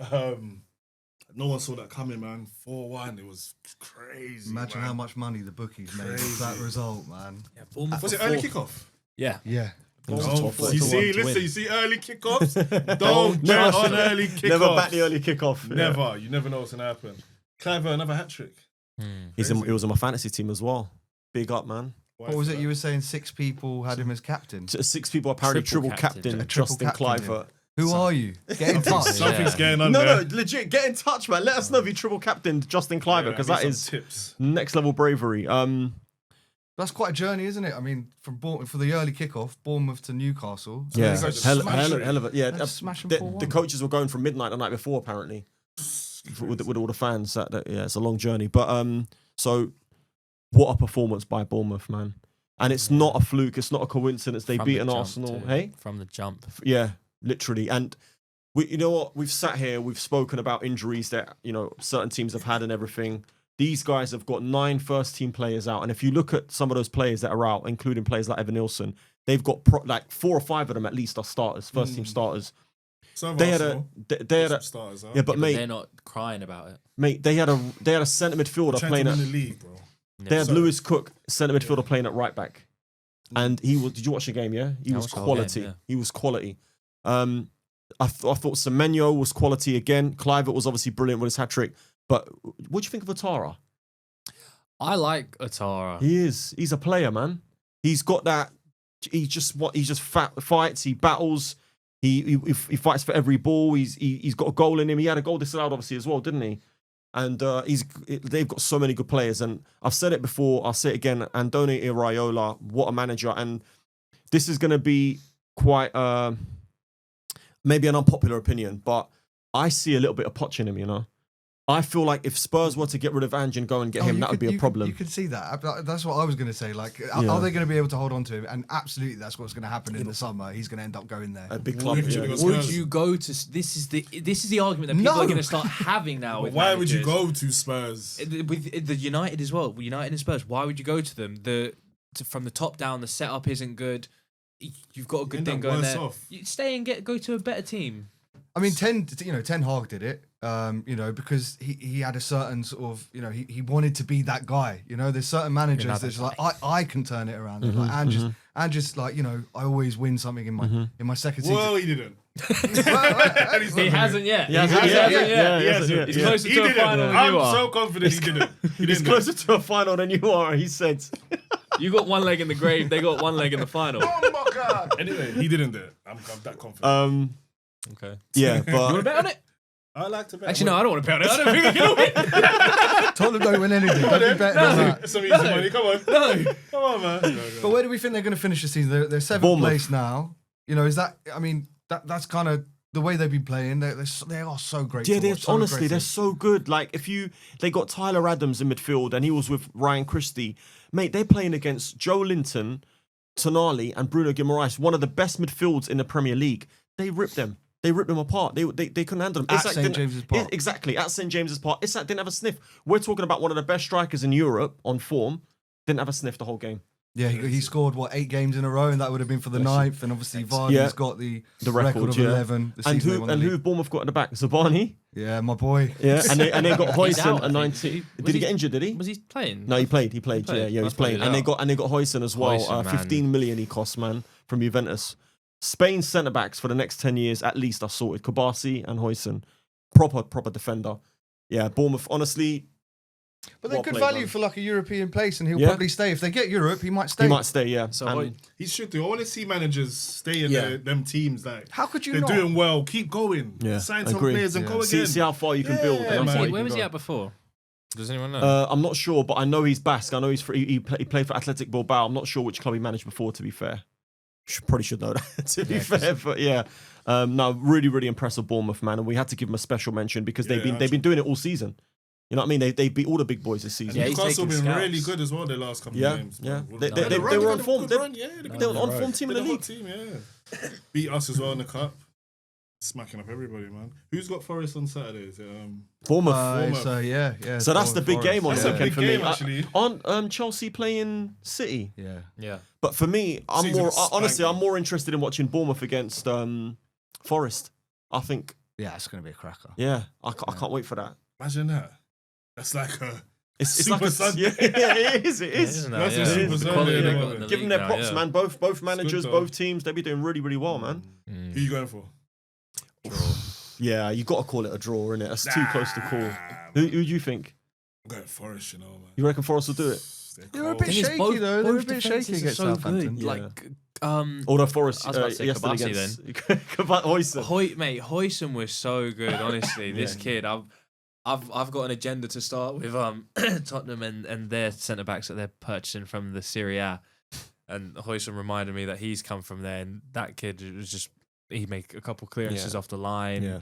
No one saw that coming, man. 4-1. It was crazy. Imagine man. how much money the bookies made Crazy. with that result, man. Yeah, Bournemouth Was it were early fourth. kickoff? Yeah. Yeah. Oh, Top you four. see, To win. listen, you see early kickoffs? Don't bet on early kickoffs. Never back the early kickoff. Never. You never know what's going to happen. Clive, another hat trick. He was in my fantasy team as well. Big up, man. What was it you were saying? 6 people had him as captain. 6 people apparently triple captain A triple Justin captain, Kluivert. Who are you? Get in touch. Something's going on No, there. legit, get in touch, man. Let us know if you triple captained Justin Kluivert, because that is tips. next level bravery. That's quite a journey, isn't it? I mean, from for the early kickoff, Bournemouth to Newcastle. So Yeah, they go hell smash of it. Yeah, smash them the 4-1. coaches were going from midnight the night before, apparently, with all the fans. Yeah, it's a long journey. But so, what a performance by Bournemouth, man! And it's not a fluke. It's not a coincidence. They beat an Arsenal. Hey, from the jump. yeah, literally. And you know what? We've sat here. We've spoken about injuries that certain teams have had and everything. These guys have got 9 first-team players out, and if you look at some of those players that are out, including players like Evan Nilsson, they've got like 4 or 5 of them at least are starters, first-team starters. They had a starters. Yeah, but mate, they're not crying about it. mate, they had a centre midfielder playing at the league, bro. They had Lewis Cook, centre midfielder, playing at right back, and he was. Did you watch the game? Yeah, he was quality. Game, yeah. He was quality. I thought Semenyo was quality again. Kluivert was obviously brilliant with his hat trick. But what do you think of Atara? I like Atara. He is. He's a player, man. He's got that. He just fights. He battles. He fights for every ball. He's got a goal in him. He had a goal disallowed, obviously, as well, didn't he? And they've got so many good players. And I've said it before. I'll say it again. Andoni Iraola, what a manager. And this is going to be quite maybe an unpopular opinion, but I see a little bit of Poch in him. I feel like if Spurs were to get rid of Ange and go and get him, that would be a problem. You could see that. That's what I was going to say. Like, are they going to be able to hold on to him? And absolutely, that's what's going to happen in the summer. He's going to end up going there. A big club. Would you go to? This is the argument that people are going to start having now. With why would you managers. go to Spurs? With the United as well? United and Spurs. Why would you go to them? From the top down, the setup isn't good. You've got a good thing going there. You stay and go to a better team. I mean, Ten Hag did it, because he had a certain sort of, he wanted to be that guy. There's certain managers that's like, I can turn it around. And just like, I always win something in my second season. Well, he didn't. He hasn't yet. He hasn't yet. He's closer to a final than you I'm are. so confident he didn't. He's closer to a final than you are, he said. You got one leg in the grave, they got one leg in the final. Oh my God. Anyway, he didn't do it. I'm that confident. Okay. Yeah, You want to but bet on it? I like to bet. Actually, no, I don't want to bet on it. I don't think I'm going to win. Tottenham don't win anything. Don't be betting on that. Some easy money. Come on. No. Come on, man. But where do we think they're going to finish the season? They're 7th Bournemouth. place now. Is that? I mean, that's kind of the way they've been playing. They are so great. yeah, to watch, so honestly, they're aggressive. so good. Like, they got Tyler Adams in midfield, and he was with Ryan Christie. Mate, they're playing against Joe Linton, Tonali, and Bruno Guimaraes, one of the best midfields in the Premier League. They ripped them. They ripped them apart. They couldn't handle them. At St. James's Park. Exactly, at St. James's Park. Isak didn't have a sniff. We're talking about one of the best strikers in Europe on form. Didn't have a sniff the whole game. Yeah, he scored 8 games in a row, and that would have been for the 9th. And obviously, Vardy's got the record of 11. The And season they won the who league. Bournemouth got at the back? Zabani. Yeah, my boy. Yeah, and they got Hoyson out, at I think. 19. Did he get injured? Did he? Was he playing? No, he played. He played. played? Yeah, I he's thought playing. he was And out. they got Hoyson as well. Hoyson, man. 15 million he cost, man, from Juventus. Spain's centre backs for the next 10 years at least are sorted. Kabasi and Hoyson, proper defender. Yeah, Bournemouth. Honestly, But they're Well good played, value man. for like a European place, and he'll Yeah. probably stay. If they get Europe, he might stay. he might stay. Yeah. So And- He should do. I want to see managers stay in Yeah. them teams. Like, How could you they're not? doing well. Keep going. Yeah, Sign some agree. players and go again. see how far you can build. Yeah, and how man. far you where can was go. he at before? Does anyone know? I'm not sure, but I know he's Basque. I know he played for Athletic Bilbao. I'm not sure which club he managed before, to be fair. Probably should know that, to be fair. But yeah, no, really impressive Bournemouth, man. And we had to give him a special mention because they've been doing it all season. You know what I mean? They beat all the big boys this season. Yeah, he's Newcastle taking been scouts. really good as well their last couple Yeah, of games. yeah. Man. They were on form. They were on form team in the They're league. hot team, yeah. Beat us as well in the cup. Smacking up everybody, man. Who's got Forest on Saturday? Is it, Bournemouth. So yeah. So that's the big game on That's the a weekend big for game, me. actually. On Chelsea playing City. Yeah. Yeah. But for me, I'm City's more gonna honestly, spank I'm more interested in watching Bournemouth against Forest. I think, Yeah, it's going to be a cracker. yeah, I can't wait for that. Imagine that. That's like a It's Super like Sunday. it is. Isn't that? That's a Yeah. Super The Sunday quality at the they got moment. in the Give them league their now, props, yeah. man. Both managers, though. both teams, they be doing really well, man. Who you going for? Yeah, you got to call it a draw, innit? That's too close to call. Who do you think? I'm going Forest, you know, man. You reckon Forest will do it? They were a bit shaky though. They were a bit shaky against Southampton. Yeah. Like, Although Forest I was about to say yesterday Kabasi against Hoyson. Mate, Hoyson was so good. Honestly, this kid, I've got an agenda to start with Tottenham and their centre backs that they're purchasing from the Serie A, and Hoyson reminded me that he's come from there, and that kid was just he made a couple clearances off the line. Yeah.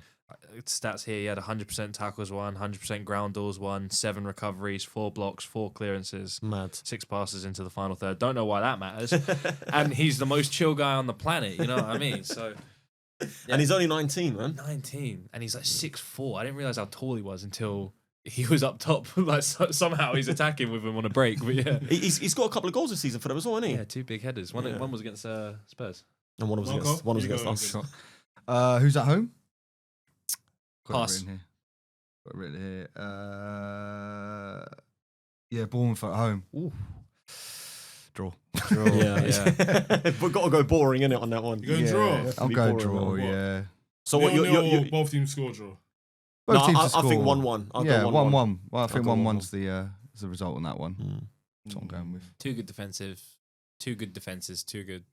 Stats here: he had 100% tackles won, 100% ground balls won, 7 recoveries, 4 blocks, 4 clearances, Mad. 6 passes into the final third. Don't know why that matters. And he's the most chill guy on the planet. You know what I mean? So. Yeah. And he's only 19, man. 19, and he's like 6'4". I didn't realize how tall he was until he was up top. Like somehow he's attacking with him on a break. But yeah, He's got a couple of goals this season for them as well, hasn't he? yeah, 2 big headers. One was against Spurs. And one was against us. Who's at home? Pass. Got it written here. Yeah, Bournemouth at home. Ooh. Draw. Yeah. We've got to go boring, innit, on that one. You going draw? I'll Be go boring, draw, man. yeah. So what? You're both teams score draw. no, Both teams to I think score. 1-1. I'll Yeah, go 1-1. Well, I think go 1-1's the result on that one. Mm. That's what I'm going with. 2 good defenses, 2 good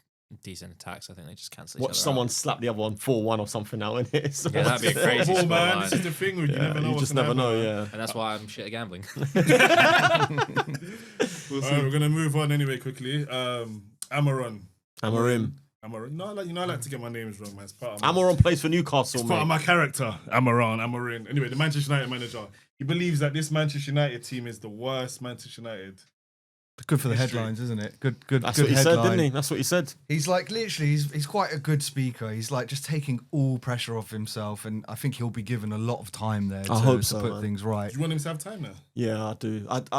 decent attacks. I think they just cancel each Watch other someone out. slap the other one 4-1 or something now, innit? So Yeah, that'd be a crazy Football, man. scoreline. This is the thing. You never know. you what's just gonna never know, happen. yeah. And that's why I'm shit at gambling. We're gonna move on anyway quickly. Amaron. Amarim. I like to get my names wrong, man. It's part of Amaron plays for Newcastle, It's part of mate. my character, Amarin. Anyway, the Manchester United manager. He believes that this Manchester United team is the worst Manchester United. Good for the History. headlines, isn't it? Good That's good what he headline. said, didn't he? That's what he said. He's like literally, he's quite a good speaker. He's like just taking all pressure off himself, and I think he'll be given a lot of time there to, hope to so, put man. things right. Do you want him to have time now? Yeah, I do. But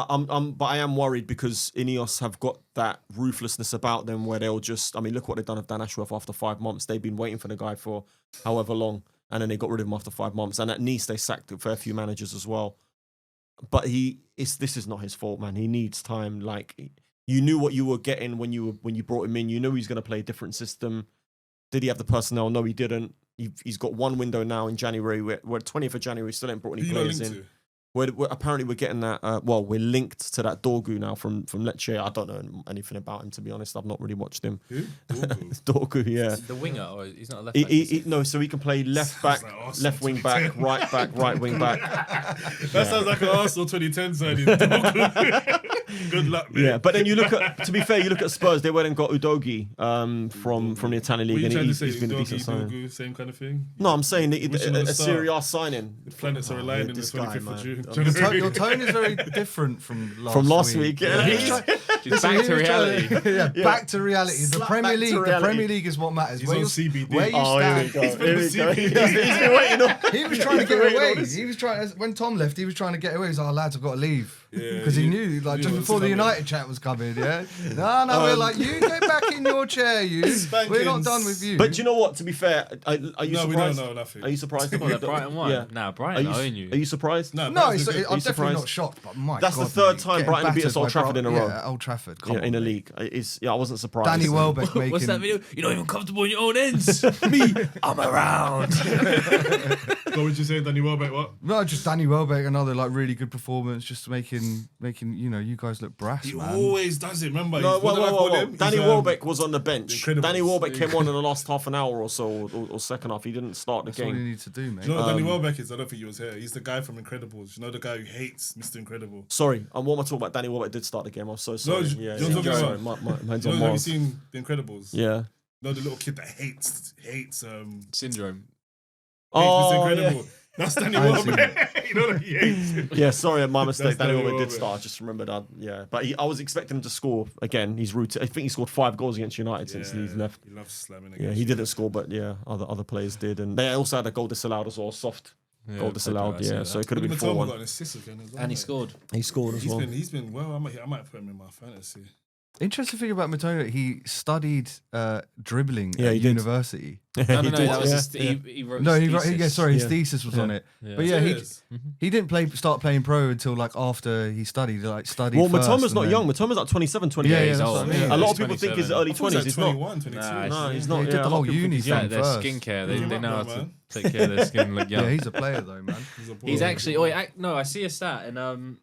I am worried because Ineos have got that ruthlessness about them where they'll just. I mean, look what they've done with Dan Ashworth after 5 months. They've been waiting for the guy for however long, and then they got rid of him after 5 months. And at Nice, they sacked a fair few managers as well. But this is not his fault, man. He needs time. Like you knew what you were getting when you brought him in. You knew he's going to play a different system. Did he have the personnel? No, he didn't. He's got one window now in January. We're 20th of January. Still ain't brought any Who you not players linked in. to? Apparently we're getting that. We're linked to that Dorgu now from Lecce. I don't know anything about him, to be honest. I've not really watched him. Who? Dorgu. Dorgu, yeah. The winger, or he's not a left back. No, so he can play left back, like Arsenal left wing back, right wing back. That sounds like an Arsenal 2010 signing. Dorgu. Good luck, mate. Yeah, but then you look at, to be fair, you look at Spurs. They went and got Udogi from the Italian What are league, you and trying to he's say? been a decent Dorgu, signing. Dorgu, same kind of thing? No, I'm saying Wishing on a the star. Serie A signing. The planets are Oh, aligned yeah, in the this guy, 25th man. of June. Your tone is very different from last week. Yeah. He's trying- Just Listen, back he to was trying reality. yeah, back to reality. The Slap Premier back to League. The reality. Premier League is what matters. He's Where on you- CBD. Where you Oh, here we stand. go. He's been Here we with go. CBD. He's been waiting on. He was trying to get waiting away. on this. He was trying. When Tom left, he was trying to get away. He was like, "Oh, lads, I've got to leave." Yeah, Because he knew, like, knew just what was before the coming. United chat was coming, yeah? No, we're like, you get back in your chair, you. We're not Spankings. done with you. But do you know what? To be fair, are you No, we don't surprised? know nothing. Are you surprised? Well, that Brighton won. Yeah. Nah, Are Brighton you, own you. are you surprised? No, no, that's it's, good. I'm you definitely surprised? not shocked, but my That's the God, third mate, time getting Brighton beat us battered Old by Trafford in a row. Yeah, Old Trafford, come In on, the mate. league. I wasn't surprised. Danny Welbeck making... What's that video? You're not even comfortable in your own ends. Me, I'm around. What would you say, Danny Welbeck? What? No, just Danny Welbeck, another like really good performance, just making you guys look brass, He man. always does it. Remember? No, He's- what did I call him? Danny He's, Welbeck was on the bench. Incredibles. Danny Welbeck came on in the last half an hour or so, or second half. He didn't start the That's all you game. need to do, mate. Do you know what Danny Welbeck is? I don't think he was here. He's the guy from Incredibles. You know the guy who hates Mr. Incredible. Sorry, what am I talking about? Danny Welbeck did start the game. I'm so sorry. you- yeah, you're talking about- sorry. My head's You on know, have you Mars. seen The Incredibles? Yeah. You know the little kid that hates Syndrome. Mr. Oh, Incredible. yeah. That's Danny I haven't seen Welbeck. You know that he hates. Yeah, sorry, my mistake. That's Danny Danny Welbeck did Welbeck. start. I just remembered that. Yeah, but I was expecting him to score again. He's rooted. I think he scored 5 goals against United since he's left. He loves slamming. Yeah, he didn't score, but yeah, other players did, and they also had a goal disallowed as well, soft goal disallowed. Yeah, so it could have been Matoma 4-1. got an assist again as well. And he mate. scored. He scored as well. He's been well. I might put him in my fantasy. Interesting thing about Matona, he studied dribbling Yeah, at he did. university. No, that was he wrote No, his thesis. his thesis was on it. But yeah, he didn't start playing pro until like after he studied. Well, first Matoma's and not then- young. Matoma's like 27, 28. Yeah, he's that's old. what I mean. A lot of people think he's 27. early I thought he 20s. was He's not. 21, 22. No, he's Yeah, not. he did Yeah, the a lot whole of people uni think Yeah, thing their first. skincare. Yeah, They know how man. to take care of their skin. Look young. Yeah, he's a player though, man. He's actually. Oh, no, I see a stat and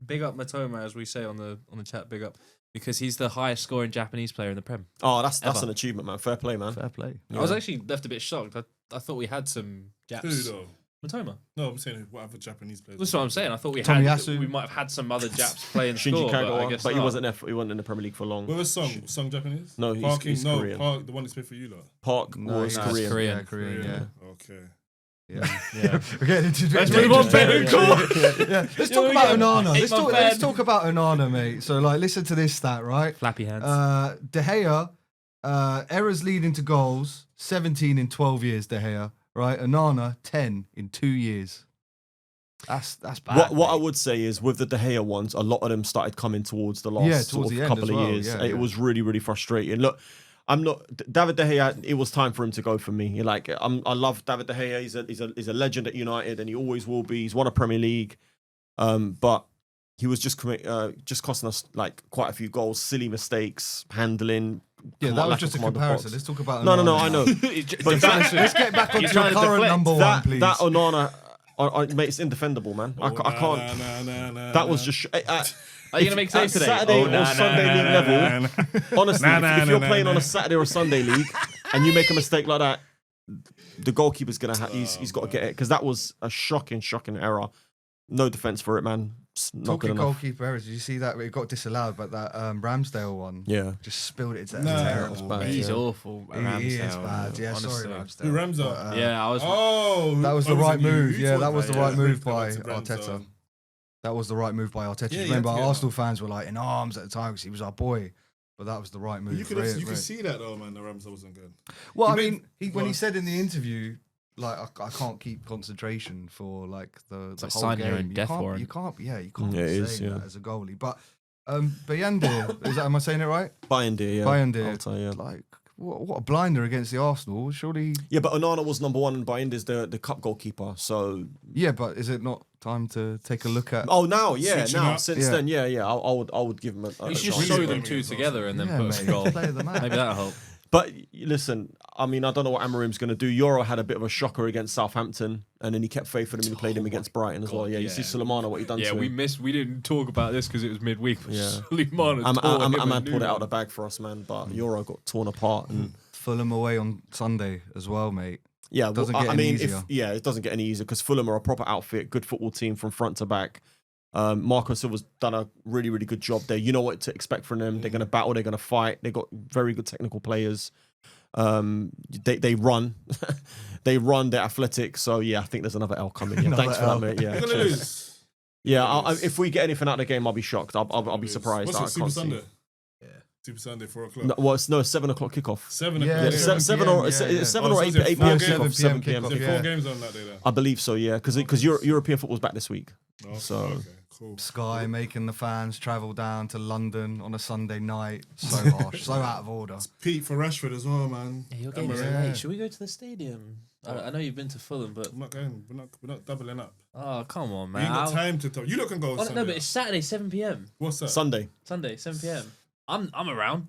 big up Matoma as we say on the chat. Big up because he's the highest scoring Japanese player in the Prem. Oh, that's Ever. an achievement, man. Fair play, man. Fair play. I was actually left a bit shocked. I thought we had some Who Japs. though? Matoma. No, I'm saying what other Japanese players. That's what I'm saying. I thought we Tomiyasu. we might have had some other Japs playing Shinji score, but I Kagawa, guess but he not. wasn't there. He wasn't in the Premier League for long. Where was Song Japanese? No, he's Parking, Korean. Park, the one that played for you lot. Park No, was he's Korean. Yeah, Korean. Yeah. Okay. Yeah. We're getting into Let's move on, Ben. Yeah. Let's talk about Onana. Hate my Let's bed. talk about Onana, mate. So, like, listen to this stat, right? Flappy hands. De Gea, errors leading to goals, 17 in 12 years, De Gea, right? Onana, 10 in 2 years. That's bad. What I mate. would say is with the De Gea ones, a lot of them started coming towards the last towards sort of the end couple as of well, years. yeah, It yeah. was really, really frustrating. Look, I'm not David De Gea. It was time for him to go for me. Like I love David De Gea. He's a legend at United, and he always will be. He's won a Premier League, but he was just costing us like quite a few goals, silly mistakes, handling. Yeah, that was lack just a of command of comparison. box. Let's talk about No, Onana I now. know. But Let's get back onto You're your trying to current deflect. number one, that please. Onana, mate, it's indefendable, man. I can't. That was just. Are you gonna make saves today? Saturday or Sunday league level. Honestly, if you're playing on a Saturday or a Sunday league and you make a mistake like that, the goalkeeper's gonna he's got to get it because that was a shocking error. No defense for it, man. It's not Talking good enough. goalkeeper errors, did you see that? It got disallowed, but that Ramsdale one, Yeah. just spilled it. It's Nah, terrible. bad. mate. He's awful. He is Ramsdale, bad. Yeah, honestly. sorry, Ramsdale. Who, Ramsdale? Yeah, I was. Oh, That was the was right it you? move. You Yeah, talked that was the about right it. move Ramsdale by to Arteta. Ramsdale. That was the right move by Arteta. Yeah, you Remember, had to get Arsenal fans were like in arms at the time because he was our boy. But that was the right move. You could see that though, man. The Ramsdale wasn't good. Well, He I made- mean, when he said in the interview, like, I can't keep concentration for like the like whole signing game. your own death warrant. You can't be Yeah, it saying is, that yeah. as a goalie. But Bayandir, am I saying it right? Bayandir, yeah. Bayandir, Alta, yeah. like what a blinder against the Arsenal. Surely, Yeah, but Onana was number one and Bayandir's the cup goalkeeper. So yeah. But is it not time to take a look at? now Switching up. since Yeah. then, yeah. I would give him a You should just chance. show Really them good two games, together and then Yeah, put some mate, goal. play of the match. Maybe that'll help. But listen, I mean, I don't know what Amarim's going to do. Euro had a bit of a shocker against Southampton, and then he kept faith in him and he played him against Brighton as well. Yeah, you see Sulemana, what he done Yeah, to we him. missed. We didn't talk about this because it was midweek. But Yeah. Sulemana Ahmad pulled it out of the bag for us, man. But Euro got torn apart. And Fulham away on Sunday as well, mate. yeah, Doesn't well, get I any mean, easier. it doesn't get any easier because Fulham are a proper outfit, good football team from front to back. Marco Silva's done a really, really good job there. You know what to expect from them. They're going to battle. They're going to fight. They've got very good technical players. They run. They run. They're athletic. So, yeah, I think there's another L coming. Yeah, Another thanks for L. that, mate. Yeah, You're gonna cheers. lose. Yeah, if we get anything out of the game, I'll be shocked. I'll be Lose. surprised. What's I it, Super can't see. Sunday? Super Sunday, 4 o'clock. No, well, it's 7 o'clock kickoff. 7 Yeah, o'clock. Yeah, yeah, 7 or yeah, yeah. 7 Oh, or so 8 is it 8 4 p.m. games? kickoff. 7 p.m. kickoff, Is there yeah. 4 games on that day then? I believe so. Yeah, because European football's back this week. Oh, So- okay, cool. Sky making the fans travel down to London on a Sunday night. So harsh, so out of order. Pete for Rashford as well, man. Yeah, your game game's is late. Should we go to the stadium? I know you've been to Fulham, but I'm not going. We're not doubling up. oh come on, We man! ain't got time to talk. You lot can go. Oh, Sunday. no, but it's Saturday, 7 p.m. What's that? Sunday. Sunday, 7 p.m. I'm around.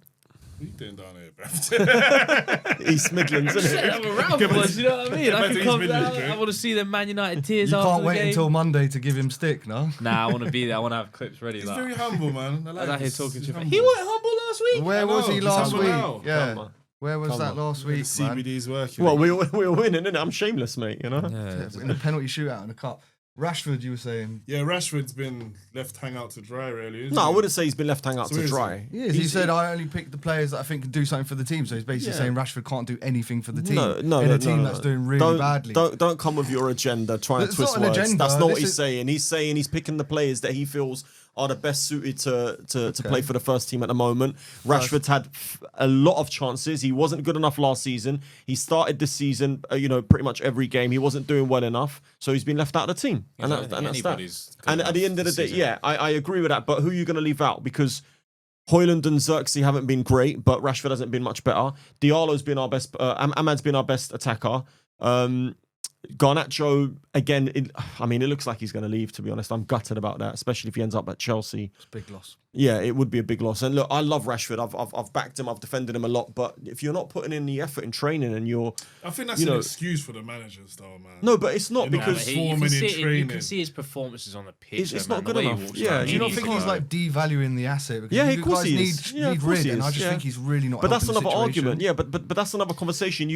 What are you doing down here, bruv? East Midlands, isn't it? I'm around, boys. You know what I mean? I back can to come East down. Midlands, I Jake. want to see the Man United tears You after can't the wait game. until Monday to give him stick, no? Nah, I want to be there. I want to have clips ready. He's Like, very humble, man. I I like was out here this. talking to He's you. humble. He weren't humble last week. Where I was know, he he's last humble week? now. Yeah. Come on. Where was Come that on. last The week, man? CBD's working. Well, we were winning, innit? I'm shameless, mate. You know. Yeah, In the penalty shootout in the cup. Rashford, you were saying. Yeah, Rashford's been left hang out to dry, really. Isn't No, I he? wouldn't say he's been left hang out So to is dry. Yes, he said I only pick the players that I think can do something for the team. So he's basically Yeah. saying Rashford can't do anything for the team. No, in a team that's doing really badly. Don't come with your agenda trying It's to twist not an words. agenda, That's not what this he's is- saying. He's saying he's picking the players that he feels are the best suited to play for the first team at the moment. Rashford's had a lot of chances. He wasn't good enough last season. He started this season, pretty much every game. He wasn't doing well enough, so he's been left out of the team. And that's that. anybody's good And at the enough end of the this day, season. yeah, I agree with that. But who are you going to leave out? Because Højlund and Xerxes haven't been great, but Rashford hasn't been much better. Diallo's been our best. Ahmad's been our best attacker. Garnacho, again, it looks like he's going to leave, to be honest. I'm gutted about that, especially if he ends up at Chelsea. It's a big loss. Yeah, it would be a big loss. And look, I love Rashford. I've backed him. I've defended him a lot. But if you're not putting in the effort in training and I think that's an excuse for the managers, though, man. No, but it's not because you can see his performances on the pitch. It's not good enough. Yeah, do you not think he's like devaluing the asset? Because yeah, of course he need is. Yeah, of course rid, he is. and I just think he's really not. But that's helping another the situation. argument. Yeah, but that's another conversation.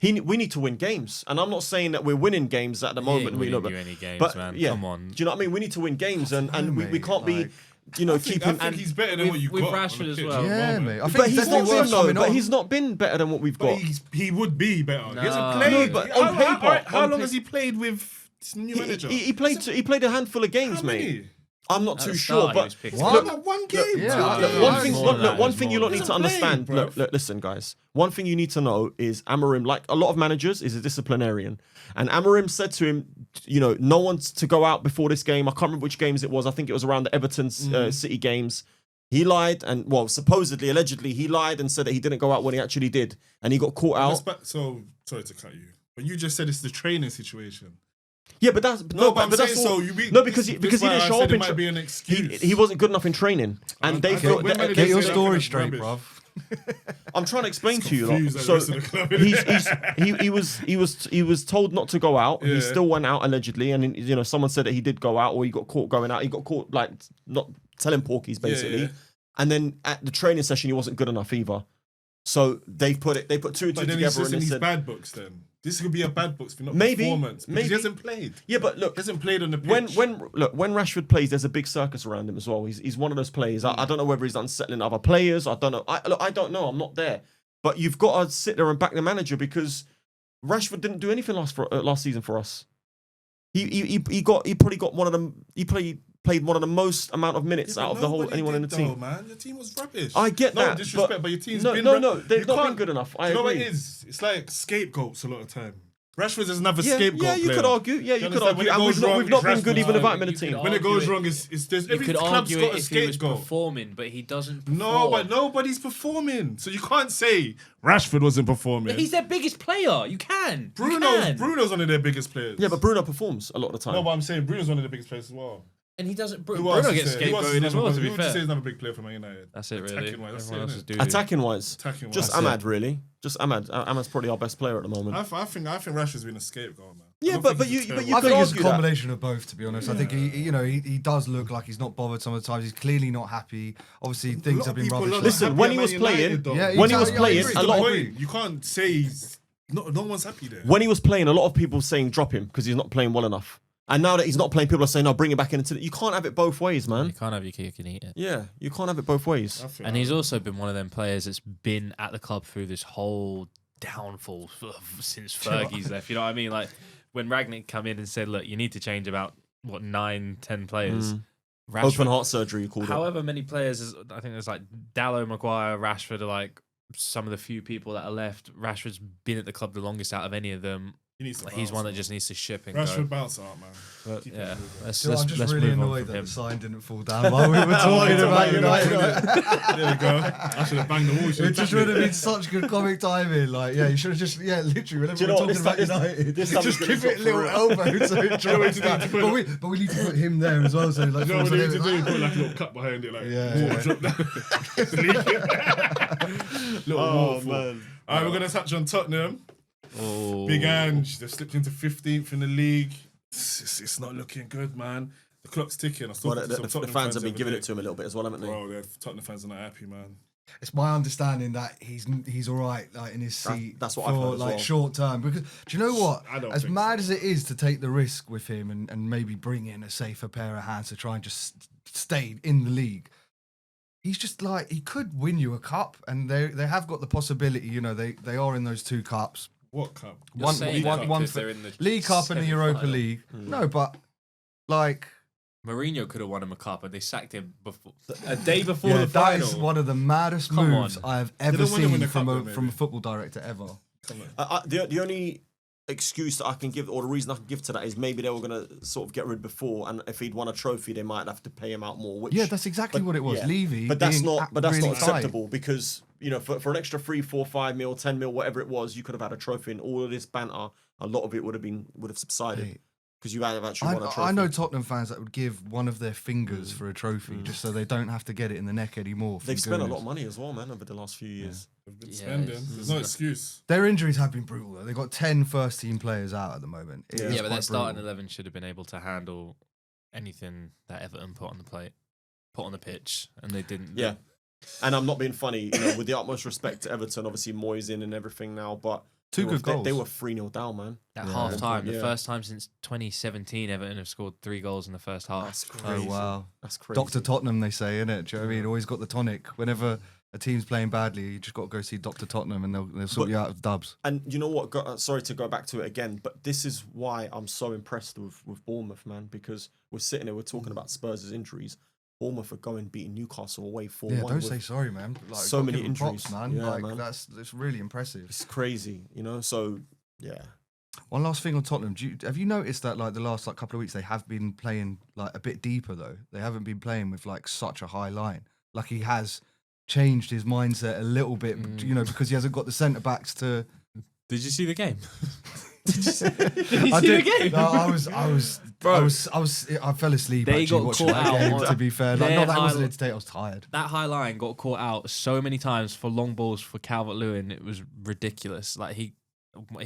We need to win games, and I'm not saying that we're winning games at the moment. We don't win any games, man. Yeah, Come on. Do you know what I mean? We need to win games, and we can't be. I think he's better than what you with got. Rashford as well. Yeah, mate. I think But he's not been though. But on. he's not been better than what we've got. He would be better. He hasn't No. played. No, but on paper, how long has he played with this new manager? He played a handful of games, How many? mate. I'm not At too the sure, start, he but was picked. What? One game. one thing you lot need to understand. Look, listen, guys. One thing you need to know is Amorim, like a lot of managers, is a disciplinarian. And Amorim said to him, no one's to go out before this game. I can't remember which games it was. I think it was around the Everton City games. He lied, and supposedly, allegedly, he lied and said that he didn't go out when he actually did, and he got caught out. So sorry to cut you, but you just said it's the training situation. Yeah, but that's because he didn't show up in training. He wasn't good enough in training, and they thought. Get your story straight, bruv. I'm trying to explain to you. Like, so he was told not to go out. Yeah. He still went out allegedly, and someone said that he did go out, or he got caught going out. He got caught like not telling porkies basically, Yeah. and then at the training session he wasn't good enough either. So they put two and two But then together, he's just and in they his said bad books. Then this could be a bad books for not Maybe, performance. Because maybe. he hasn't played. yeah, but look. He hasn't played on the pitch. When Rashford plays, there's a big circus around him as well. He's one of those players. I don't know whether he's unsettling other players. I don't know. I don't know. I'm not there. But you've got to sit there and back the manager, because Rashford didn't do anything last season for us. He probably got one of them. He played one of the most amount of minutes out of the whole anyone in the team. Man, your team was rubbish. I get no that. disrespect, but your team's no, been they've not been good enough. I you know agree. what it is? It's like scapegoats a lot of time. Rashford is another Yeah, scapegoat yeah, you player. could argue. Yeah, you could understand? When argue. it And goes wrong, we've not it's been good Rashford's even without him in the fault. team. You When it goes argue wrong, it's there's You every could club's argue got it a if he was scapegoat. performing, but he doesn't perform. No, but nobody's performing. So you can't say Rashford wasn't performing. He's their biggest player. You can. Bruno's one of their biggest players. Yeah, but Bruno performs a lot of the time. No, but I'm saying Bruno's one of the biggest players as well. And he doesn't. Who Bruno else is gets there? Who else is scapegoated as well, another- to be who would you say fair. is another big player for Man United? That's it, really. Attacking-wise, that's Everyone it, else is innit? doing. Attacking-wise, Attacking-wise. just That's Ahmad, really. Just Ahmad. Ahmad's probably our best player at the moment. I think Rashford's been a scapegoat, man. Yeah, I don't but think you he's but terrible. you I could think it's a argue that. combination of both, to be honest. I think he does look like he's not bothered some of the times. He's clearly not happy. Obviously, things have been rubbish. Listen, when he was playing, Yeah, when he was exactly, I playing, agree. a lot of You can't say he's no one's happy there. when he was playing, a lot of people saying drop him because he's not playing well enough. And now that he's not playing, people are saying, "No, bring him back into the." You can't have it both ways, man. You can't have your cake and eat it. Yeah, you can't have it both ways. And he's also been one of them players that's been at the club through this whole downfall since Fergie's left. You know what I mean? Like when Ragnick come in and said, "Look, you need to change about 9-10 players." Open heart surgery, you called it. However many players, I think there's like Dallo, Maguire, Rashford are like some of the few people that are left. Rashford's been at the club the longest out of any of them. He's one that just needs to ship and Rashford go. bounce out, man. But yeah, let's I'm just really move on annoyed from that him. the sign didn't fall down while we were talking about United. There we go. I should have banged the wall. It just would have been such good comic timing. Like, yeah, you should have just, literally, whenever we're talking about United, just give it a little elbow so it drops down. But we need to put him there as well. So, like, You know what you need to do? Put like a little cut behind it, like water drop down. Little waterfall. man. All right, we're gonna touch on Tottenham. Oh. Big Ange, they've slipped into 15th in the league. It's not looking good, man. The clock's ticking. I Well, the fans have been giving it to him a little bit as well, haven't they? Bro, the Tottenham fans are not happy, man. It's my understanding that he's all right, like in his seat. That's what for I've heard as like well. short term. Because do you know what? I don't As think mad as it is to take the risk with him and maybe bring in a safer pair of hands to try and just stay in the league. He's just like, he could win you a cup, and they have got the possibility. You know, they are in those 2 cups. What cup? One saying League that Cup because for they're in the League Cup and the Europa semi-final. League. No, but like, Mourinho could have won him a cup, and they sacked him a day before yeah, the that final. is one of the maddest Come moves on. I have ever don't win them in seen the from cup, though, from a maybe. football director ever. The only excuse that I can give, or the reason I can give to that is maybe they were going to sort of get rid before, and if he'd won a trophy, they might have to pay him out more. Which, Yeah, that's exactly what it was. yeah. Levy, But that's being not. But that's really not tight. acceptable because for an extra 3, 4, 5 mil, 10 mil, whatever it was, you could have had a trophy, and all of this banter, a lot of it would have subsided. Hey, Because you have actually won a trophy. I know Tottenham fans that would give one of their fingers for a trophy just so they don't have to get it in the neck anymore. They've spent a lot of money as well, man, over the last few years. They've been spending. There's no excuse. Their injuries have been brutal though. They've got 10 first-team players out at the moment. It is Yeah, but quite their starting brutal. 11 should have been able to handle anything that Everton put on the pitch, and they didn't. Yeah. And I'm not being funny, with the utmost respect to Everton, obviously Moyes in and everything now, but Two good goals. They were 3-0 down, man. At half time, the Yeah. first time since 2017, Everton have scored 3 goals in the first half. That's crazy. Oh wow, That's crazy. Dr. Tottenham they say, innit? Do you know what I mean? Always got the tonic. Whenever a team's playing badly, you just got to go see Dr. Tottenham and they'll sort you out of dubs. And you know what? Sorry to go back to it again, but this is why I'm so impressed with Bournemouth, man, because we're sitting there, we're talking about Spurs' injuries. Bournemouth are going beating Newcastle away 4-1. Yeah, don't say sorry, man. Like, so gotta many give 'em props, injuries. man. Yeah, like man. that's really impressive. It's crazy, So, yeah. One last thing on Tottenham. Have you noticed that like the last couple of weeks they have been playing like a bit deeper though? They haven't been playing with like such a high line. Like he has changed his mindset a little bit, because he hasn't got the centre backs to. Did you see the game? I fell asleep They actually got watching caught that out game. on To be fair, their not that I wasn't high- in today. I was tired. That high line got caught out so many times for long balls for Calvert-Lewin. It was ridiculous. Like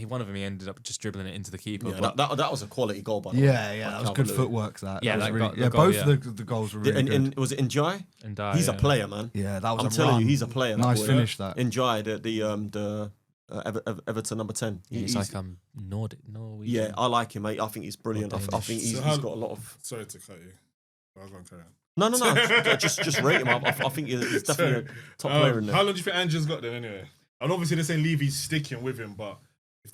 one of them, he ended up just dribbling it into the keeper. Yeah, but that was a quality goal, by the way. Yeah, that was good footwork. That Yeah, was that really, got the goal, both yeah. the goals were really good. Was it Njai? and He's a player, man. Yeah, that was. I'm a telling run. you, he's a player. Nice boy. finish that. Njai, the Everton number 10. It's He's- like Norwegian. yeah, I like him, mate. I think he's brilliant. I Danish. think he's So got a lot of. Sorry to cut you. I'll go and carry on. No. just rate him. I think he's definitely a top player in there. How long do you think Andrew's got then anyway? And obviously they're saying Levy's sticking with him, but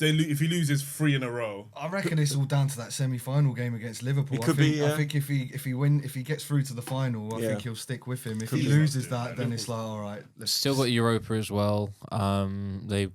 if he loses 3 in a row, I reckon it's all down to that semi-final game against Liverpool. It could I think, be, yeah. I think if he gets through to the final, I Yeah. think he'll stick with him. If Could he be. loses Yeah, that, then it's like, all right, let's Still got Europa as well. They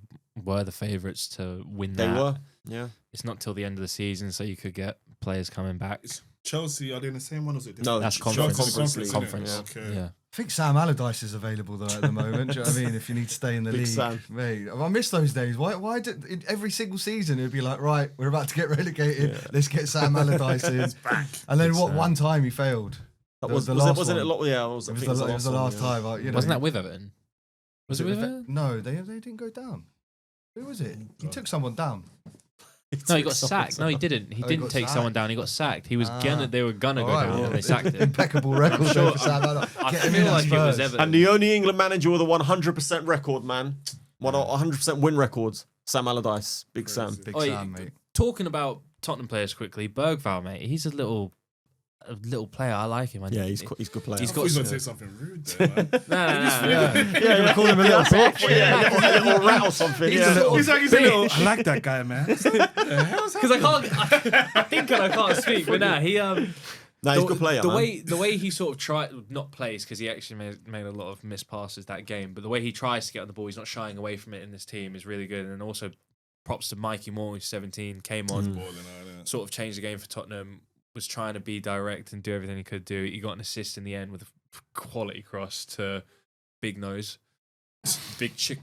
were the favourites to win They that. were, yeah. It's not till the end of the season, so you could get players coming back. Chelsea are they in the same one or is it different? No, That's Conference conference. League. Conference. Yeah, okay. Yeah. I think Sam Allardyce is available though at the moment. Do you know what I mean? If you need to stay in the Big league, Sam. mate. I miss those days. Why did in every single season it'd be like, right, we're about to get relegated. Let's get Sam Allardyce in. And then Big what? Sam. One time he failed. That The- was the wasn't last it a one. lot? Yeah, it was. It I was think the, it was the last one, yeah. time. You know, Wasn't that with Everton? Was it with Everton? No, they didn't go down. Who was it? He took someone down. No, he got sacked. No, he didn't. He Oh, he didn't got take someone sacked. down. He got sacked. He was they were gonna go Alright, down, well, and they sacked him. Impeccable record there for Sam Allardyce. I Get him feel in at like it was Spurs. Everton. And the only England manager with a 100% record, man. 100% win records. Sam Allardyce, Big Sam. Big Oi, Sam, mate. Talking about Tottenham players quickly, Bergvall, mate, he's a little player. I like him. Yeah, he's a good player. He's I got thought he was some- gonna say something rude there, man. No. Yeah, you call him a little bitch. Yeah, a little rat or something. He's yeah. a little He's like, he's a little. I like that guy, man. Because I can't. I think I can't speak, but nah, he Nah, he's a good player, The man. way he sort of tried, not plays because he actually made a lot of missed passes that game, but the way he tries to get on the ball, he's not shying away from it in this team is really good. And then also props to Mikey Moore, who's 17, came on, Balling out, innit? sort of changed the game for Tottenham. Was trying to be direct and do everything he could do. He got an assist in the end with a quality cross to Big Nose, Big Chick.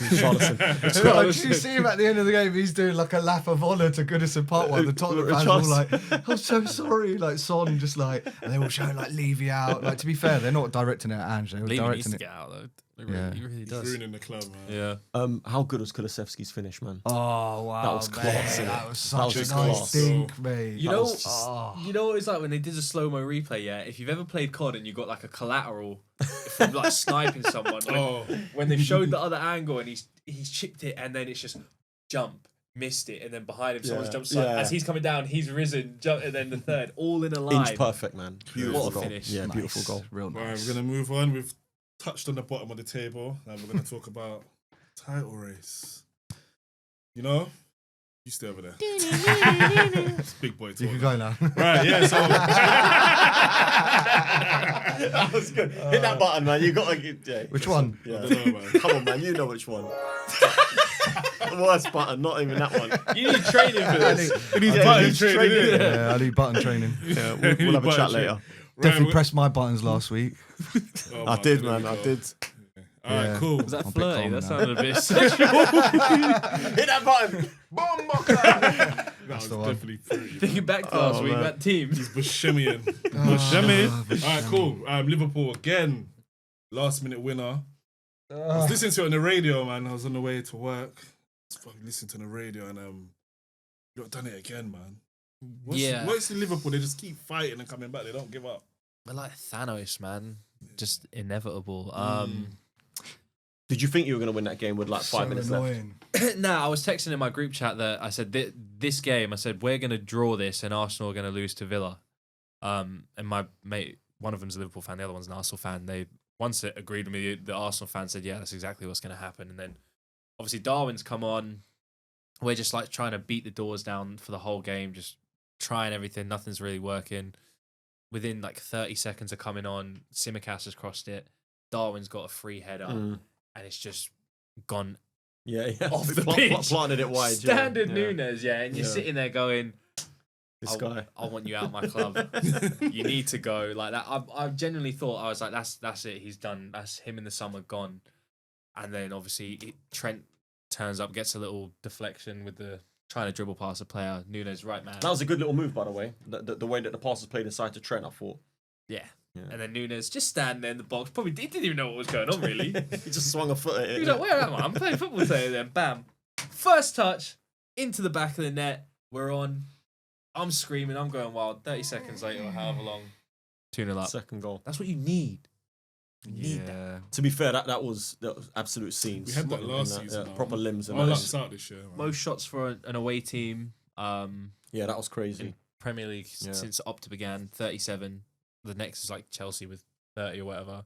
Like, you see him at the end of the game, he's doing like a lap of honour to Goodison Park while the Tottenham fans are all like, I'm so sorry. Like Son just like, and they all showing like Levy out. Like to be fair, they're not directing it at Ange, they were Levy needs directing to it. get out though. Yeah. He really He's does. ruining the club, man. Yeah. How good was Kulusevski's finish, man? Oh wow, That was class, mate. innit? That was That such was a nice class. dink, mate. You That know, was just- you know what it's like when they did a slow mo replay. Yeah, if you've ever played COD and you got like a collateral from like sniping someone, when they've showed the other angle and he's chipped it and then it's just jump, missed it, and then behind him someone's jumped side. yeah. As he's coming down, he's risen, jump, and then the third, all in a line. Inch perfect, man. Beautiful What a goal. finish. Yeah, Nice. beautiful goal. Real Right, nice. we're gonna move on. We've touched on the bottom of the table. Now we're gonna talk about title race. You know, You stay over there. It's big boy talk. You can go now. Right, yeah, so... That was good. Hit that button, man. You got to... Yeah. Which one? Yeah. I don't know, man. Come on, man. You know which one. The worst button, not even that one. You need training for this. It needs button training, innit? Yeah, I need button training. Yeah, we'll have a chat later. Definitely pressed my buttons last week. Oh, I did, there we man. I go. did. All right, Yeah. cool. Was that I'm a bit flirty? calm That now. sounded a bit sexual. Hit that button. That was the one. definitely fruity. Thinking back to last week, man. that team. He's Bushemian. Bushemi. All right, cool. Liverpool again. Last minute winner. I was listening to it on the radio, man. I was on the way to work. I was fucking listening to the radio and you done it again, man. Yeah. What's in Liverpool? They just keep fighting and coming back. They don't give up. But like Thanos, man. Just inevitable. Did you think you were going to win that game with like 5 minutes left? annoying. Nah, I was texting in my group chat that I said this game. I said we're gonna draw this and Arsenal are gonna lose to Villa. And my mate, one of them's a Liverpool fan, the other one's an Arsenal fan. They once it agreed with me. The Arsenal fan said, "Yeah, that's exactly what's gonna happen." And then obviously Darwin's come on. We're just like trying to beat the doors down for the whole game, just trying everything. Nothing's really working. Within like 30 seconds of coming on, Tsimikas has crossed it. Darwin's got a free header, and it's just gone Yeah. off They the pitch. planted it wide. Standard yeah. Nunes, yeah. And you're Yeah. sitting there going, This guy. I want you out of my club. You need to go. Like that. I genuinely thought, I was like, that's it. He's done. That's him in the summer gone. And then obviously Trent turns up, gets a little deflection with the trying to dribble past a player. Nunes, right man. That was a good little move, by the way. The way that the pass was played inside to Trent, I thought. Yeah. Yeah. And then Nunes just standing there in the box. Probably he didn't even know what was going on, really. He just swung a foot at it. He was like, where am I? I'm playing football today. Then bam. First touch into the back of the net. We're on. I'm screaming. I'm going wild. 30 seconds later, or however long. 2-0 up. Second goal. That's what you need. You need that. Yeah. To be fair, that was absolute scenes. We had that last season. Yeah, proper limbs. And Oh, that. that's out this year, man. Most shots for an away team. Yeah, that was crazy. Premier League Yeah. since Opta began, 37. The next is like Chelsea with 30 or whatever.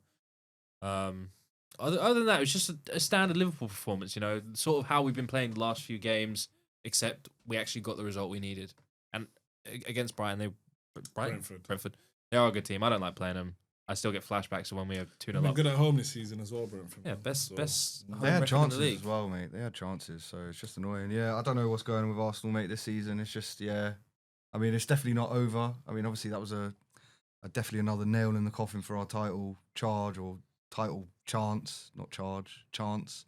Other than that, it was just a standard Liverpool performance, you know, sort of how we've been playing the last few games, except we actually got the result we needed. And against Brentford, they are a good team. I don't like playing them. I still get flashbacks of when we have 2-0 They've been up. good at home this season as well, Brentford. Yeah, man. best So- home They had record in the chances league. as well, mate. They had chances, so it's just annoying. Yeah, I don't know what's going on with Arsenal, mate, this season. It's just, yeah. I mean, it's definitely not over. I mean, obviously, that was a definitely another nail in the coffin for our title charge or title chance, not charge, chance.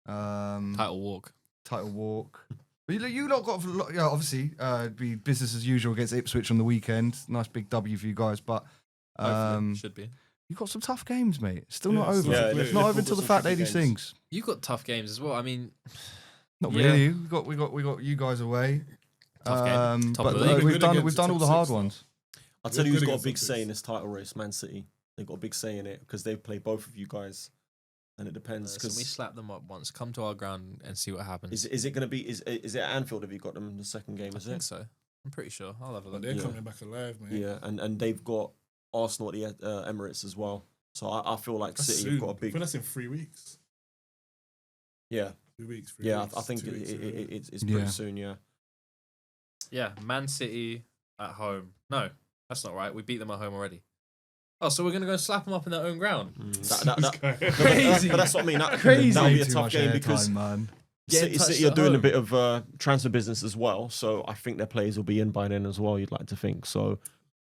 Title walk. Title walk. But you lot got, yeah, obviously, be business as usual against Ipswich on the weekend. Nice big W for you guys, but Hopefully, should be. you've got some tough games, mate. Still Yeah, not it's over. not It's clear. not over Liverpool until the got some Fat tricky Ladies games. things. You've got tough games as well. I mean, Not Yeah. really. We got you guys away. Tough game. Top But of the league. we've Good done against we've the done all top the hard six, though. ones. I'll tell you who's Good got a against big top say six. in this title race, Man City. They've got a big say in it because they play both of you guys. And it depends. so we Because slap them up once. Come to our ground and see what happens. is it going to be, is it at Anfield have you got them in the second game, I is think it? so. I'm pretty sure. I'll have a But look. they're Yeah. coming back alive, man. Yeah, and they've got Arsenal at the Emirates as well. So I feel like That's City soon. have got a I big... think that's in 3 weeks. Yeah, 2 weeks. 3 yeah, weeks, I think 2 weeks, yeah. it's pretty Yeah. soon, yeah. Yeah, Man City at home. No, that's not right. We beat them at home already. Oh, so we're gonna go slap them up in their own ground? Crazy. But that's what I mean. Crazy. That'll be a Too tough much game airtime, because man. Getting City touched are at doing a home. bit of transfer business as well. So I think their players will be in by then as well, you'd like to think. So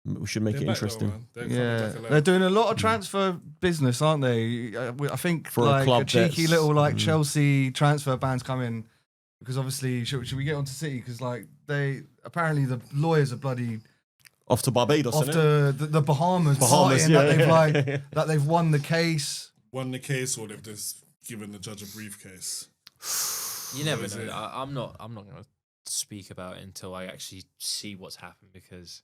we should make They're it back interesting. though, man. They're coming Yeah, back alive. they're doing a lot of transfer business, aren't they? I think For a like club cheeky that's- little like Chelsea transfer bans come in because obviously should we get onto City because like they apparently the lawyers are bloody Off to Barbados, off innit? to the Bahamas, Bahamas, citing yeah, that they've yeah. like that they've won the case. Won the case or they've just given the judge a briefcase. You never is know. it? I'm not gonna speak about it until I actually see what's happened because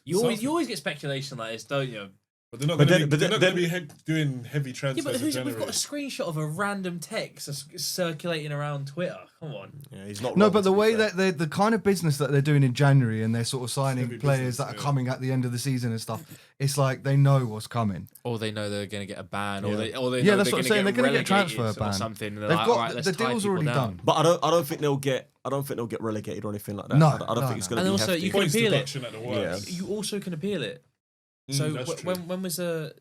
you always get speculation like this, don't you? But they're not But going then- to but be then- doing heavy transfers. Yeah, but in we've January. got a screenshot of a random text circulating around Twitter. Come on. Yeah, he's not No, wrong, but to the be way fair. that the kind of business that they're doing in January and they're sort of signing heavy players business, that are yeah. coming at the end of the season and stuff, it's like they know what's coming. Or they know they're going to get a ban, Yeah. or they Yeah, know that's they're what I'm saying. They're going to get transfer or ban. something. And they're They've like, got all right, let's the tie deal's people already down. done. But I don't think they'll get I don't think they'll get relegated or anything like that. No, I don't no, think it's no. going to And be also, hefty. you can Points appeal it. deduction at the worst. You also can appeal it. So that's true. when was it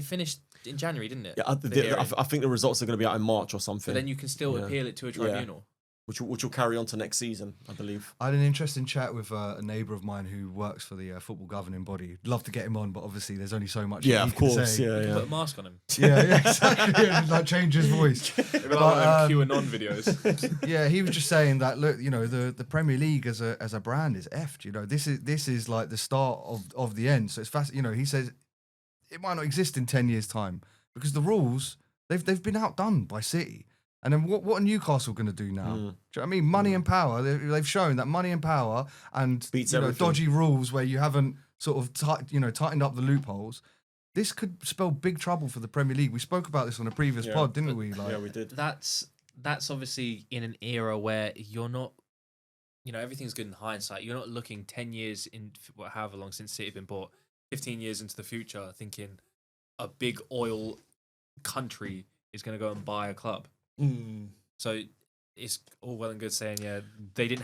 finished in January, didn't it? Yeah, I think the results are going to be out in March or something. But then you can still Yeah. appeal it to a tribunal. which will carry on to next season, I believe. I had an interesting chat with a neighbour of mine who works for the football governing body. Love to get him on, but obviously there's only so much. Yeah, he of can course. say. Yeah, Put a mask on him. Yeah, exactly. Yeah, like change his voice. It'd be But, like one of them QAnon videos. Yeah, he was just saying that look, the Premier League as a brand is effed. This is like the start of the end. So it's fast. He says it might not exist in 10 years' time because the rules they've been outdone by City. And then what are Newcastle going to do now? Do you know what I mean? Money and power. They've shown that money and power and Beats everything. dodgy rules where you haven't sort of tightened up the loopholes. This could spell big trouble for the Premier League. We spoke about this on a previous pod, didn't we? Yeah, we did. That's obviously in an era where you're not, everything's good in hindsight. You're not looking 10 years in however long since City have been bought, 15 years into the future, thinking a big oil country is going to go and buy a club. So it's all well and good saying, they didn't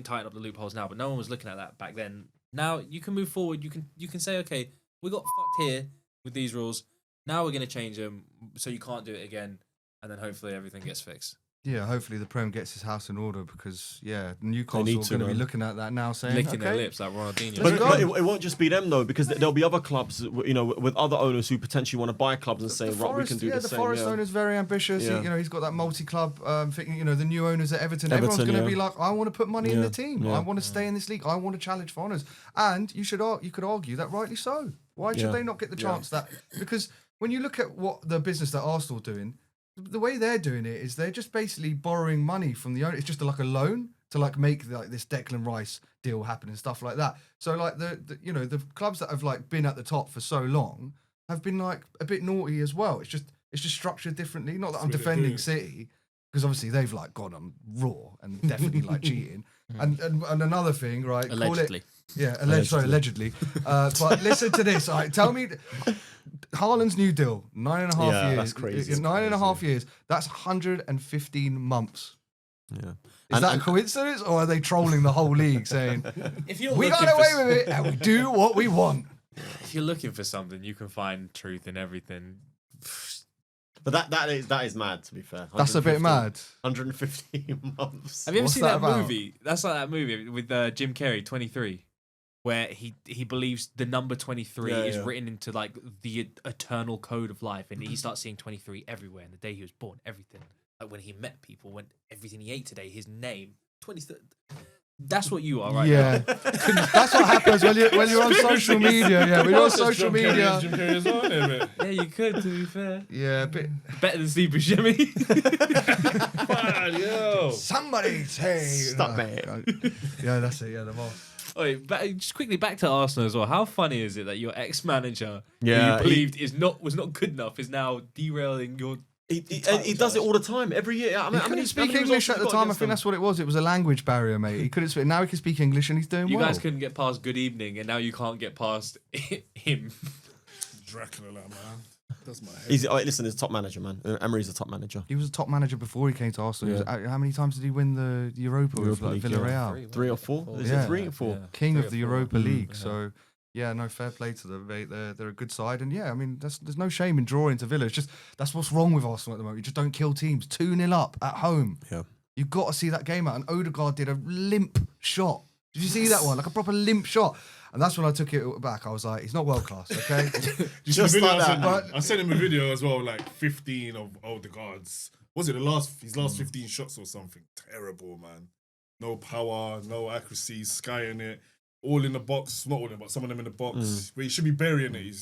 tighten up the loopholes now, but no one was looking at that back then. Now you can move forward. You can say, okay, we got fucked here with these rules. Now we're going to change them so you can't do it again, and then hopefully everything gets fixed. Yeah, hopefully the Prem gets his house in order because, Newcastle They are need to, going to be man. looking at that now saying, Licking their okay, lips like Ronaldinho. Let's But go. it won't just be them though, because there'll be other clubs, with other owners who potentially want to buy clubs and say, right, we can do the the same. Forest owner's very ambitious. Yeah. He's got that multi-club thing. The new owners at Everton. Everyone's going to be like, I want to put money in the team. Yeah. I want to stay in this league. I want to challenge for honours. And you could argue that rightly so. Why should they not get the chance that? Because when you look at what the business that Arsenal are doing, the way they're doing it is they're just basically borrowing money from the owner. It's just like a loan to make this Declan Rice deal happen and stuff like that. So like the clubs that have been at the top for so long have been a bit naughty as well. It's just structured differently. Not that I'm That's what they defending do. City because obviously they've gone on raw and definitely cheating. And another thing, right? call it- Allegedly. yeah, allegedly. But listen to this. All right, tell me, Haaland's new deal, 9.5 Yeah, years. that's crazy. 9.5 years. That's 115 months. Yeah. Is that a coincidence, or are they trolling the whole league, saying If you're we got looking for away with it and we do what we want? If you're looking for something, you can find truth in everything. But that is mad, to be fair. That's a bit 115 mad. 115 months. Have you ever What's seen that that about? movie? That's like that movie with Jim Carrey, 23, where he believes the number 23 is Yeah. written into the eternal code of life, and he starts seeing 23 everywhere. And the day he was born, everything, like when he met people, when everything he ate today, his name, 23. That's what you are, right? Yeah, that's what happens when you're on social media. Yeah, when you're on social media. Jim Carrey as well, isn't it? Yeah, you could, to be fair. Yeah, a bit. Better than Steve Buscemi. Man, yo. Somebody say. Stop it. Yeah, that's it. Yeah, the ball. Wait, just quickly back to Arsenal as well. How funny is it that your ex-manager, Yeah, who you believed was not good enough, is now derailing your? He does it all the time, every year. He couldn't speak English at the time. I think that's what it was. It was a language barrier, mate. He couldn't speak. Now he can speak English and he's doing You well. guys couldn't get past good evening, and now you can't get past him. Dracula, man. That's my head. Listen, he's a top manager, man. Emery's a top manager. He was a top manager before he came to Arsenal. He was- how many times did he win the Europa with Europa League, Villarreal? 3 or 4? Is Yeah. it 3 or 4? Yeah. King 3 of or the 4. Europa League. Yeah. So, yeah, no, fair play to them, mate. They're a good side. And, yeah, I mean, there's no shame in drawing to Villa. It's just that's what's wrong with Arsenal at the moment. You just don't kill teams. 2-0 up at home. Yeah. You've got to see that game out. And Odegaard did a limp shot. Did you see that one? Like a proper limp shot. And that's when I took it back. I was like, he's not world class, okay? Just The video like I that. sent him- I sent him a video as well, 15 of Odegaards. Was it his last 15 shots or something? Terrible, man. No power, no accuracy, skying it. All in the box, not all in the box, some of them in the box. But he should be burying it.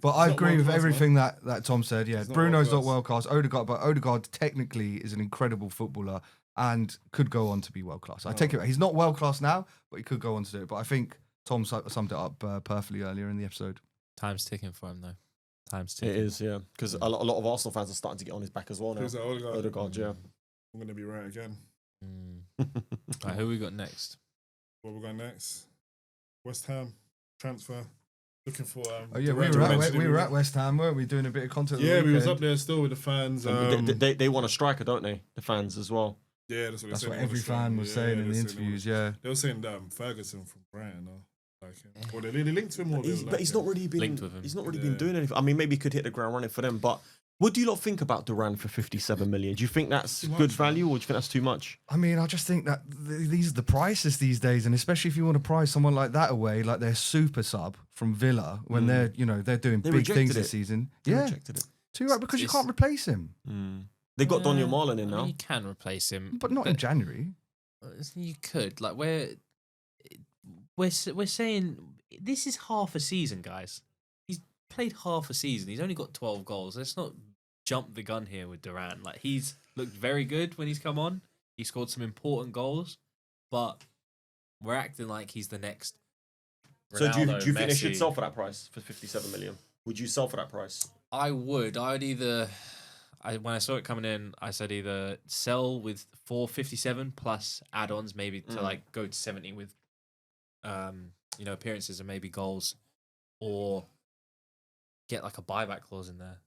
But I not agree with world-class, everything that Tom said. Yeah, He's not Bruno's not world-class. world class. Odegaard technically is an incredible footballer and could go on to be world class. I take it back. He's not world class now, but he could go on to do it. But I think Tom summed it up perfectly earlier in the episode. Time's ticking for him, though. Time's It ticking. is, yeah. Because a lot of Arsenal fans are starting to get on his back as well now. Who's that, Odegaard? Odegaard, yeah. I'm going to be right again. Right, who we got next? Where we're going next? West Ham transfer. Looking for. Oh yeah, we director were mentioned at West Ham, weren't we? Doing a bit of content. Yeah, on the we was weekend. up there still with the fans. They want a striker, don't they? The fans as well. Yeah, that's what, That's they what said every fan was saying in the they said interviews. Yeah. They were saying Ferguson from Brighton, like him. Or they linked to him, or But he's not really been Linked with him. He's not really been doing anything. I mean, maybe he could hit the ground running for them. But what do you lot think about Duran for 57 million? Do you think that's Too good much, value, or do you think that's too much? I mean, I just think that these are the prices these days, and especially if you want to price someone like that away, like their super sub from Villa, when they're doing They big things rejected this it. season. They Yeah, rejected it. too right, because you It's- can't replace him, They got Daniel Marlon in I now. mean, you can replace him, but not in January. You could. Like, we're saying this is half a season, guys. He's played half a season. He's only got 12 goals. Let's not jump the gun here with Duran. Like, he's looked very good when he's come on. He scored some important goals, but we're acting like he's the next. So do you Ronaldo, think they should Messi. sell for that price, for 57 million? Would you sell for that price? I would either. When I saw it coming in, I said either sell with 457 plus add-ons, maybe to like go to 70 with, appearances and maybe goals, or get like a buyback clause in there.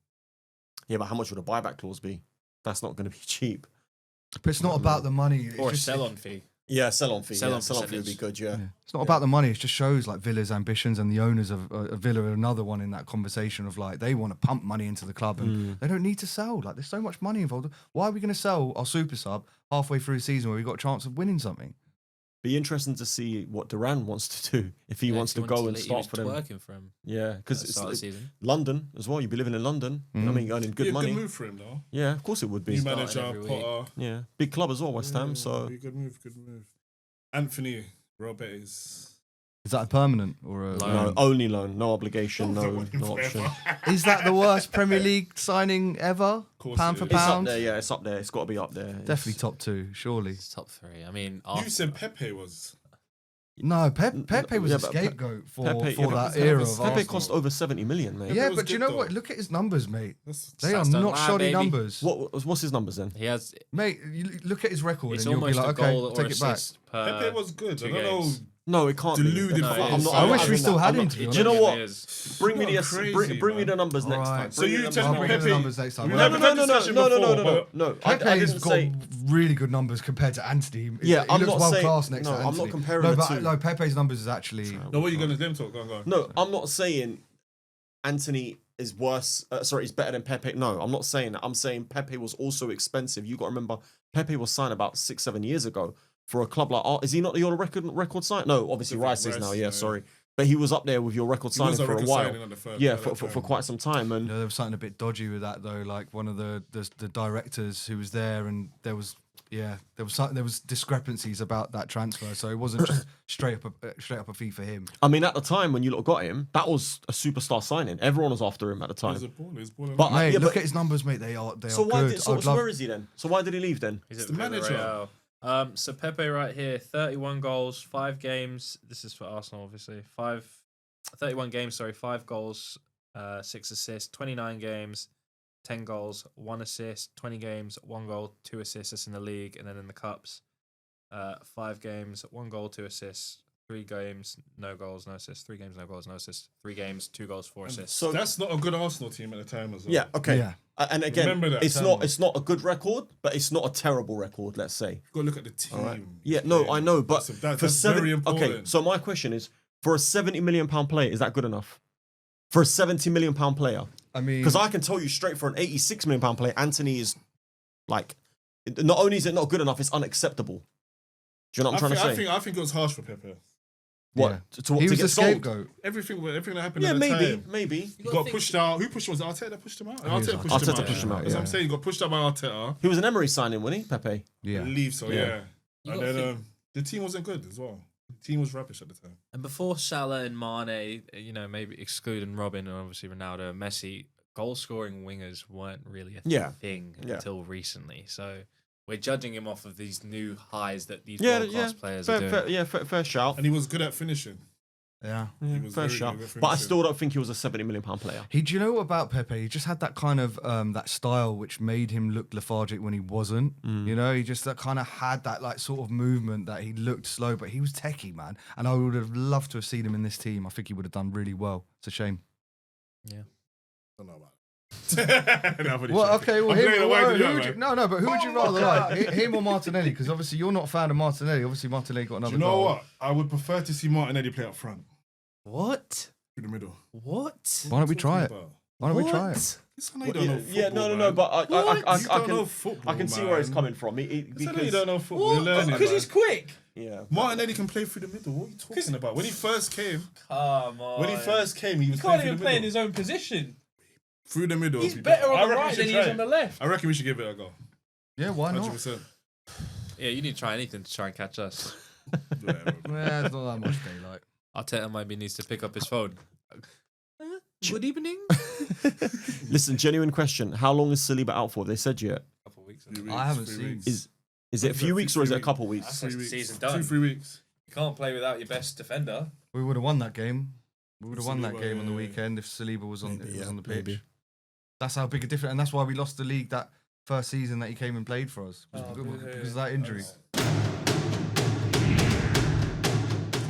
Yeah, but how much would a buyback clause be? That's not going to be cheap. But it's not about the money. It's Or a just- sell-on fee. Yeah, sell-on fee. Sell-on Sell-on fee would be percentage. good, yeah. Yeah. It's not about the money. It just shows like Villa's ambitions, and the owners of Villa are another one in that conversation of like they want to pump money into the club and they don't need to sell. Like there's so much money involved. Why are we going to sell our super sub halfway through the season where we've got a chance of winning something? Be interesting to see what Duran wants to do if he wants to go and start for them. Working for him. Yeah, because At the it's start of the like season. London as well. You'd be living in London. You know what I mean, earning good Be a money. good move for him, though. Yeah, of course it would be. New Starting manager, every week. Potter. Yeah, big club as well, West Ham. So Be a good move, good move. Anthony Roberts. Is that a permanent or a no, only loan, no obligation, no option. Is that the worst Premier League signing ever? course Pound it for is. It's up pound? there, yeah. It's up there. It's got to be up there. It's- Definitely top two, surely. It's top three. I mean, You said Pepe was. No, Pepe was Yeah, a but scapegoat for Pepe, yeah, but that era of Pepe Arsenal. cost over 70 million, mate. Yeah, was but you good know though. what? Look at his numbers, mate. That's, They are Stats don't not lie, shoddy baby. numbers. What's his numbers then? he has. Mate, you look at his record It's and you'll be almost like, a okay, goal or take it back. assist per. Pepe was good. I two don't know. games. No, it can't Deluded be. No, for it is. I wish we having still that. had I'm him, not- to be Do you know It what? is. Bring me Not the crazy, bring me man. the numbers next Alright. time. So Bring me you the tell numbers me Bring next the Pepe- numbers next time. We've Well, never No, had no, this no, discussion no, no, before, no, no, but no. I Pepe's didn't got say. really good numbers compared to Anthony. Yeah, he I'm looks not world saying- class next no, to I'm not Anthony. comparing no, the but two. no, Pepe's numbers is actually. No, what are you going to them talk? Go on. No, I'm not saying Anthony is worse. Sorry, he's better than Pepe. No, I'm not saying that. I'm saying Pepe was also expensive. You got to remember, Pepe was signed about 6-7 years ago for a club like. Is he not your record sign? No, obviously Rice is now. Yeah, sorry, but he was up there with your record He signing was a for a record while. signing on the first- Yeah, at that for time. quite some time. And There was something a bit dodgy with that though. Like one of the directors who was there, and there was discrepancies about that transfer. So it wasn't just straight up a fee for him. I mean, at the time when you lot got him, that was a superstar signing. Everyone was after him at the He was time. a baller. He was balling But out. Mate, yeah, look but- at his numbers, mate. They are So why good. did? So, I'd so love- where is he then? So why did he leave then? He's It's at the manager. Villarreal. So Pepe right here, 31 goals, 5 games. This is for Arsenal, obviously. 31 games, sorry, 5 goals, 6 assists, 29 games, 10 goals, 1 assist, 20 games, 1 goal, 2 assists. That's in the league, and then in the cups, 5 games, 1 goal, 2 assists. 3 games, no goals, no assists. 3 games, no goals, no assists. 3 games, 2 goals, 4 assists. So That's not a good Arsenal team at the time as well. yeah, okay. Yeah. And again, Remember that it's time. not a good record, but it's not a terrible record. Let's say. You've got to look at the team. All right. Yeah, no, I know, but That's for very important. Okay, so my question is, for a 70 million pound player, is that good enough? For a 70 million pound player, I mean, because I can tell you straight, for an 86 million pound player, Anthony is like, not only is it not good enough, it's unacceptable. Do you know what I'm trying to say? I think it was harsh for Pepe. What yeah. to he to was get the sold? Everything Everything that happened Yeah, at the maybe, time. maybe. He got pushed out. Who pushed him? Was it Arteta that pushed him out? Arteta pushed him Arteta out. pushed him out, That's what yeah. I'm saying. He got pushed out by Arteta. He was an Emery signing, wasn't he, Pepe? I Yeah. believe so, Yeah. yeah. You And gotta then think- the team wasn't good as well. The team was rubbish at the time. And before Salah and Mane, maybe excluding Robin and obviously Ronaldo and Messi, goal-scoring wingers weren't really a Yeah. thing Yeah. until recently. So we're judging him off of these new highs that these Yeah, world-class yeah. players are doing. Fair shout. And he was good at finishing. Yeah. He was Fair very shout. good at But I finishing. still don't think he was a 70 million pound player. Do you know what about Pepe? He just had that kind of that style which made him look lethargic when he wasn't. You know, he just kind of had that like sort of movement that he looked slow, but he was techie, man. And I would have loved to have seen him in this team. I think he would have done really well. It's a shame. I don't know about Well, okay, well, but who would you rather like, him or Martinelli? Because obviously you're not a fan of Martinelli. Obviously Martinelli got another Do you know goal. what? I would prefer to see Martinelli play up front, What? through the middle. What? Why don't we try it? Why don't we try it? This one, you don't know football, Yeah, no, man. but You don't know I football, can see where he's man. coming from. This one, you Because don't know football. You're learning, Because man. he's quick. yeah, Martinelli can play through the middle. What are you talking about? When he first came, Come on. he was He playing can't through even the play in middle. his own position. Through the middle. He's would be better I on the reckon we right should than he try is it. on the left. I reckon we should give it a go. Yeah, why not? 100%. Yeah, you need to try anything to try and catch us. Yeah, Yeah, there's not that much daylight. Arteta maybe needs to pick up his phone. Good evening. Listen, genuine question: how long is Saliba out for? They said yet. Couple of weeks. I haven't seen. Is it a few weeks or is it a couple weeks? That's 3 the weeks. season done. 2-3 weeks. You can't play without your best defender. We would have won that game. We would have won that Saliba, game on the yeah. weekend if Saliba was on, Maybe, was on the pitch. maybe. That's how big a difference, and that's why we lost the league that first season that he came and played for us. Was because of that injury.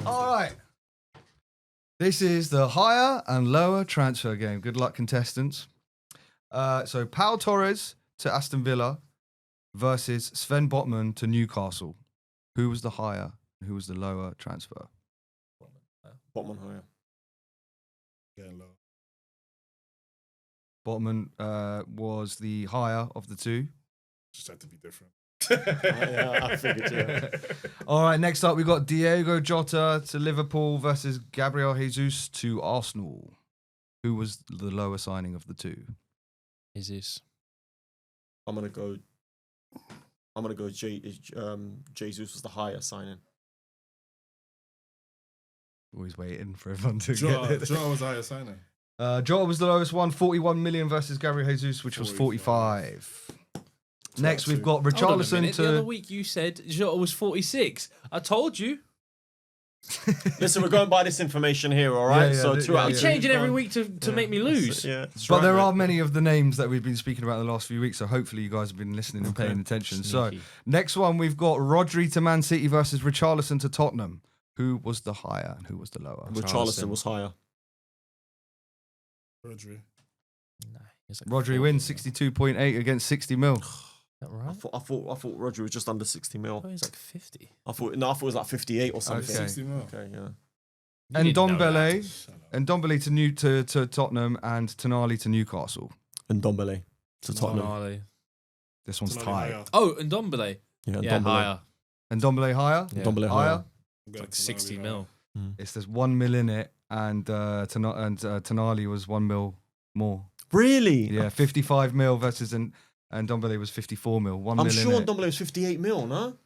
All right. This is the higher and lower transfer game. Good luck, contestants. So Pau Torres to Aston Villa versus Sven Botman to Newcastle. Who was the higher and who was the lower transfer? Botman higher. Getting low. Botman was the higher of the two. Just had to be different. Yeah, I figured. Yeah. All right, next up, we got Diego Jota to Liverpool versus Gabriel Jesus to Arsenal. Who was the lower signing of the two? Jesus. I'm gonna go. Jesus was the higher signing. Always waiting for everyone to Jota get it. was higher signing. Jota was the lowest one, 41 million versus Gabriel Jesus, which was 45. Next, we've got Hold on a Richarlison minute. The other to. week you said Jota was 46. I told you. Listen, we're going by this information here, all right? Yeah, so yeah, 2 yeah, out You're of 2. changing every week to make me lose. Yeah, But there are many of the names that we've been speaking about in the last few weeks, so hopefully you guys have been listening and paying attention. So, Sneaky. next one, we've got Rodri to Man City versus Richarlison to Tottenham. Who was the higher and who was the lower? Richarlison was higher. Rodri. Nah, he's like Rodri 40, wins man. 62.8 against 60 mil. Is that right? I thought Rodri was just under 60 I mil. thought he was like 50. I thought it was like 58 or something. Okay. 60 mil. Okay, yeah. You And didn't know Dombele, Shut up. and Dombele to Tottenham, and Tonali to Newcastle. And Dombele to Tottenham. Tonali. This one's Tonali tight. higher. Oh, and Dombele. Yeah, Yeah, Dombele. higher. And Dombele higher. Yeah. Dombele Higher. higher. I'm It's going like Tonali 60 higher. mil. There's 1 mil in it, and Tonali was 1 mil more. Really? Yeah, 55 mil versus and Dombele was 54 mil. 1 I'm mil sure in it. Dombele was 58 mil, no?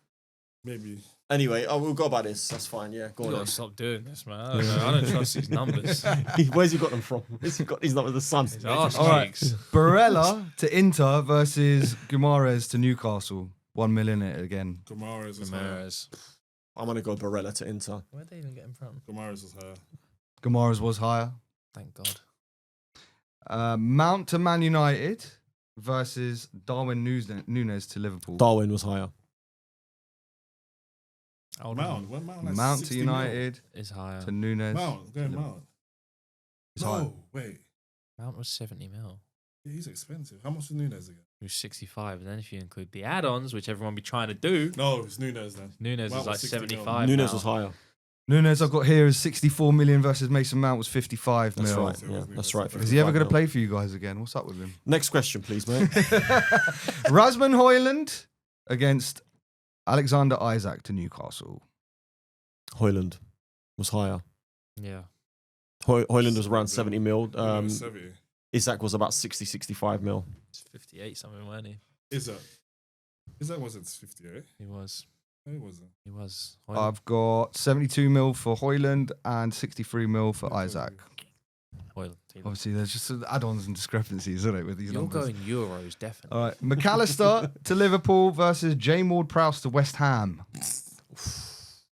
Maybe. Anyway, we'll go by this. That's fine. Yeah, go You on. gotta stop doing this, man. I don't trust these numbers. Where's he got them from? Where's he got these numbers? The Sun. His arse All right. cheeks. Barella to Inter versus Guimaraes to Newcastle. 1 mil in it again. Guimaraes is higher. Ramirez. I'm gonna go Barella to Inter. Where'd they even get him from? Guimaraes is higher. Guimaraes was higher. Thank God. Mount to Man United versus Darwin Núñez to Liverpool. Darwin was higher. Mount. When Mount, like Mount to 60 mil. United Is higher. to Núñez. Mount. Going Mount. It's higher. No, wait. Mount was 70 mil. Yeah, he's expensive. How much is Núñez again? He was 65. And then if you include the add-ons, which everyone be trying to do, No, it's Núñez then. Núñez Mount is like was 60 mil. 75 Núñez now. was higher. Núñez I've got here is 64 million versus Mason Mount was 55 That's mil. right. So it Yeah, was that's Núñez. right. Is he ever 55 going to mil. play for you guys again? What's up with him? Next question, please, mate. Rasmus Højlund against Alexander Isaac to Newcastle. Hoyland was higher. Yeah. Hoyland was around 70 mil. 70. Isaac was about 60, 65 mil. It's 58 something, weren't he? Is that wasn't 58? He was. No, it wasn't. He was. I've got 72 mil for Højlund and 63 mil for Isaac. Hoyland. Obviously, there's just add-ons and discrepancies, isn't it, with these You're numbers? going Euros, definitely. All right, McAllister to Liverpool versus J. Ward-Prowse to West Ham. That's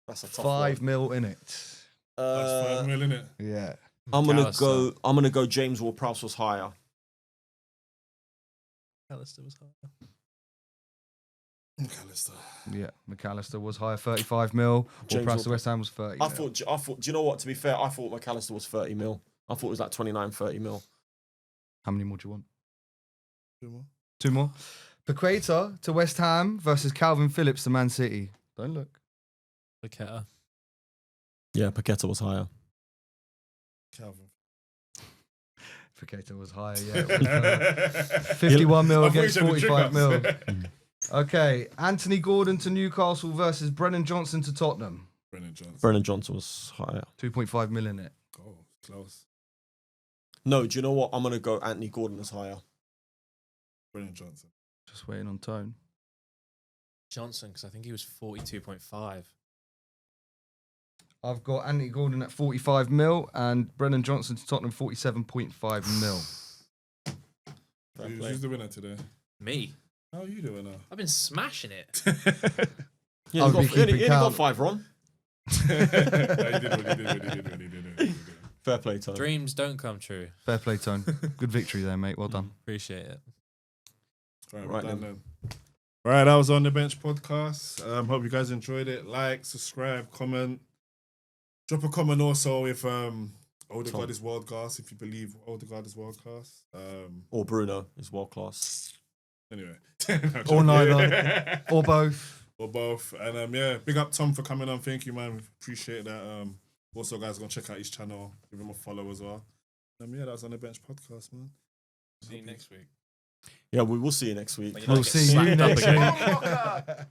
a tough 5 one. mil in it. That's 5 mil, innit? Yeah. I'm gonna McAllister. go. James Ward-Prowse was higher. McAllister was higher. McAllister. Yeah, McAllister was higher, 35 mil. James Ward-Prowse to Ward- West Ham was 30 I mil. thought. Do you know what? To be fair, I thought McAllister was 30 mil. I thought it was like 29, 30 mil. How many more do you want? Two more. Paqueta to West Ham versus Calvin Phillips to Man City. Don't look. Paqueta. Yeah, Paqueta was higher. Calvin. Paqueta was higher, yeah. 51 mil against 45 mil. Okay, Anthony Gordon to Newcastle versus Brennan Johnson to Tottenham. Brennan Johnson was higher. 2.5 mil in it. Oh, close. No, do you know what? I'm going to go Anthony Gordon as higher. Brennan Johnson. Just waiting on tone. Johnson, because I think he was 42.5. I've got Anthony Gordon at 45 mil and Brennan Johnson to Tottenham 47.5 mil. Who's the winner today? Me. How are you doing now? I've been smashing it. Yeah, I'll be he keeping got count. 5 wrong. He did. Fair play, Tony. Dreams don't come true. Fair play, Tone. Good victory there, mate. Well done. Appreciate it. Right then. Right, that was On The Bench podcast. Hope you guys enjoyed it. Like, subscribe, comment. Drop a comment also if Odegaard is world class, if you believe Odegaard is world class. Or Bruno is world class. Anyway. Or neither. Or both. Or both. And yeah, big up Tom for coming on. Thank you, man. Appreciate that. Also, guys, go check out his channel. Give him a follow as well. Yeah, that was On The Bench podcast, man. See you next week. Yeah, we will see you next week. We'll see you next week.